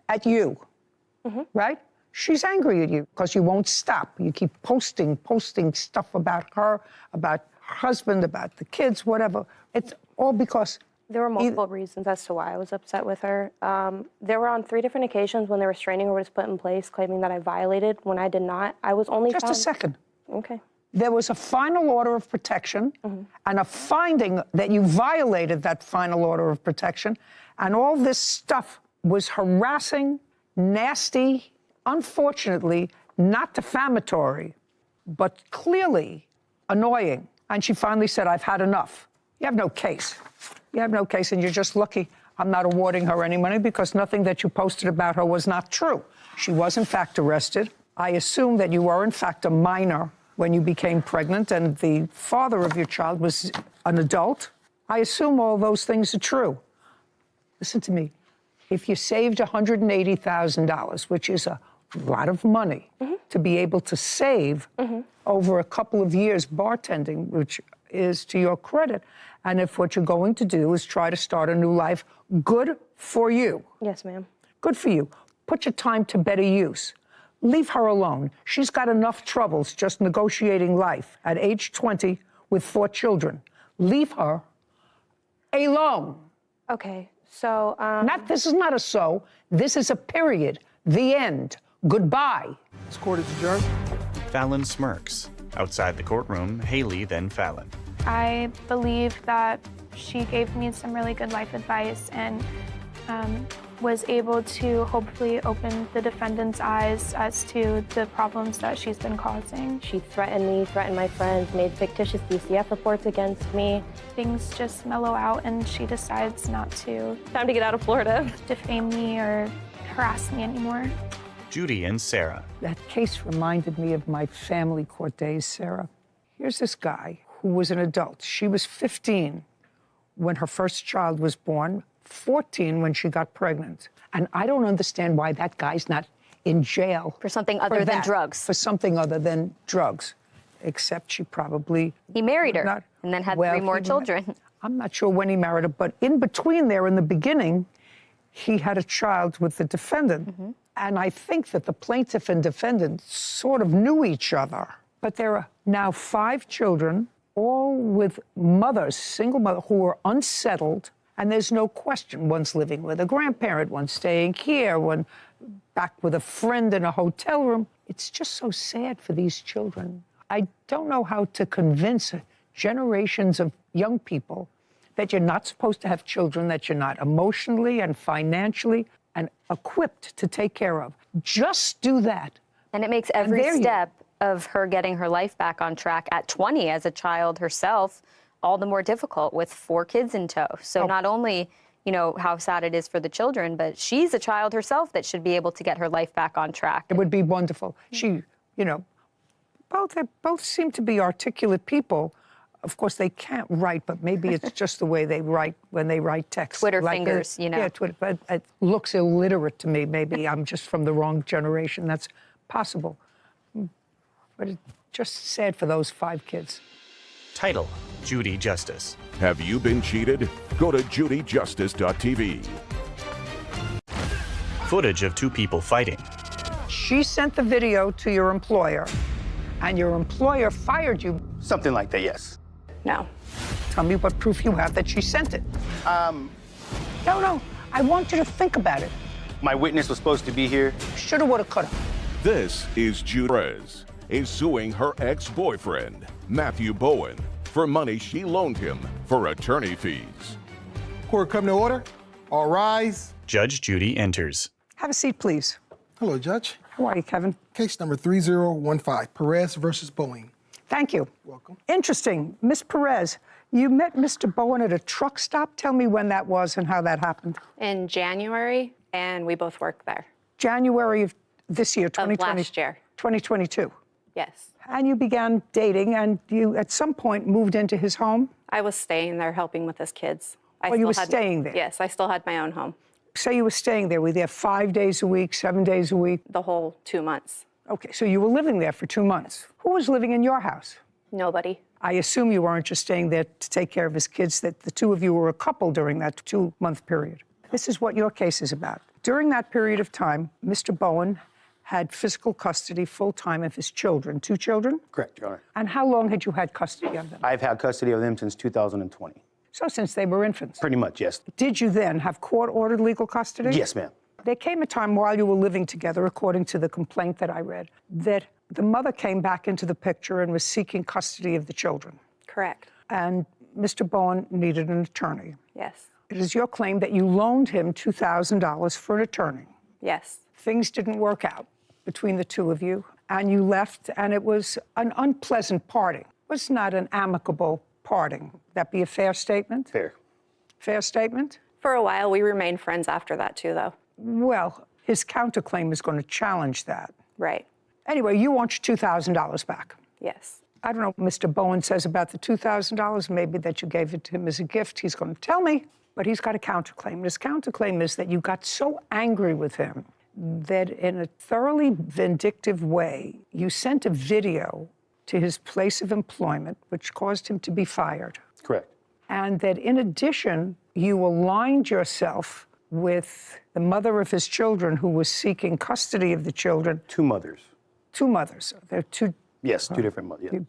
at you, right? she's angry at you because you won't stop. You keep posting stuff about her, about her husband, about the kids, whatever. It's all because... There were multiple reasons as to why I was upset with her. There were on 3 different occasions when the restraining order was put in place, claiming that I violated when I did not. I was only Just a second. Okay. There was a final order of protection and a finding that you violated that final order of protection, and all this stuff was harassing, nasty, unfortunately not defamatory, but clearly annoying. And she finally said, I've had enough. You have no case. You have no case, and you're just lucky I'm not awarding her any money because nothing that you posted about her was not true. She was, in fact, arrested. I assume that you were, in fact, a minor when you became pregnant, and the father of your child was an adult. I assume all those things are true. Listen to me. If you saved $180,000, which is a lot of money to be able to save over a couple of years bartending, which is to your credit, and if what you're going to do is try to start a new life, good for you. Yes, ma'am. Good for you. Put your time to better use. Leave her alone. She's got enough troubles just negotiating life at age 20 with 4 children. Leave her alone. Okay, so... This is not a so. This is a period. The end. Goodbye. This court is adjourned. Fallon smirks. Outside the courtroom, Haley, then Fallon. I believe that she gave me some really good life advice and was able to hopefully open the defendant's eyes as to the problems that she's been causing. She threatened me, threatened my friends, made fictitious DCF reports against me. Things just mellow out and she decides not to Time to get out of Florida. defame me or harass me anymore. Judy and Sarah. That case reminded me of my family court days, Sarah. Here's this guy who was an adult. She was 15 when her first child was born, 14 when she got pregnant. And I don't understand why that guy's not in jail. For something other than drugs. For something other than drugs. Except she probably... He married her and then had 3 more children. I'm not sure when he married her, but in between there, in the beginning, he had a child with the defendant. And I think that the plaintiff and defendant sort of knew each other. But there are now 5 children, all with mothers, single mothers, who are unsettled. And there's no question, one's living with a grandparent, one's staying here, one back with a friend in a hotel room. It's just so sad for these children. I don't know how to convince generations of young people that you're not supposed to have children, that you're not emotionally and financially and equipped to take care of. Just do that. And it makes every step of her getting her life back on track at 20 as a child herself all the more difficult with 4 kids in tow. So not only, you know, how sad it is for the children, but she's a child herself that should be able to get her life back on track. It would be wonderful. She, you know, both seem to be articulate people. Of course, they can't write, but maybe it's just the way they write when they write text. Twitter fingers, you know. Yeah, Twitter, but it looks illiterate to me. Maybe I'm just from the wrong generation. That's possible. But it's just sad for those 5 kids. Title: Judy Justice. Have you been cheated? Go to judyjustice.tv. Footage of 2 people fighting. She sent the video to your employer, and your employer fired you. Something like that, yes. No. Tell me what proof you have that she sent it. No, I want you to think about it. My witness was supposed to be here. Shoulda, woulda, coulda. This is Judy Perez is suing her ex-boyfriend, Matthew Bowen, for money she loaned him for attorney fees. Court come to order. All rise. Judge Judy enters. Have a seat, please. Hello, Judge. How are you, Kevin? Case number 3015, Perez versus Boeing. Thank you. Welcome. Interesting. Miss Perez, you met Mr. Bowen at a truck stop. Tell me when that was and how that happened. In January, and we both worked there. January of this year, 2020. Of last year. 2022. Yes. And you began dating, and you at some point moved into his home? I was staying there helping with his kids. You were staying there? Yes, I still had my own home. So you were staying there. Were you there 5 days a week, 7 days a week? The whole 2 months. Okay, so you were living there for 2 months. Who was living in your house? Nobody. I assume you weren't just staying there to take care of his kids, that the 2 of you were a couple during that 2-month period. This is what your case is about. During that period of time, Mr. Bowen had physical custody full-time of his children, 2 children? Correct, Your Honor. And how long had you had custody of them? I've had custody of them since 2020. So since they were infants? Pretty much, yes. Did you then have court-ordered legal custody? Yes, ma'am. There came a time while you were living together, according to the complaint that I read, that the mother came back into the picture and was seeking custody of the children. Correct. And Mr. Bowen needed an attorney. Yes. It is your claim that you loaned him $2,000 for an attorney. Yes. Things didn't work out between the two of you, and you left, and it was an unpleasant parting. It was not an amicable parting. That be a fair statement? Fair. Fair statement? For a while, we remained friends after that, too, though. Well, his counterclaim is going to challenge that. Right. Anyway, you want your $2,000 back. Yes. I don't know what Mr. Bowen says about the $2,000, maybe that you gave it to him as a gift. He's going to tell me, but he's got a counterclaim. And his counterclaim is that you got so angry with him that in a thoroughly vindictive way, you sent a video to his place of employment, which caused him to be fired. Correct. And that in addition, you aligned yourself with the mother of his children who was seeking custody of the children. 2 mothers. 2 mothers. They're 2. Yes, 2 different mothers. Yeah.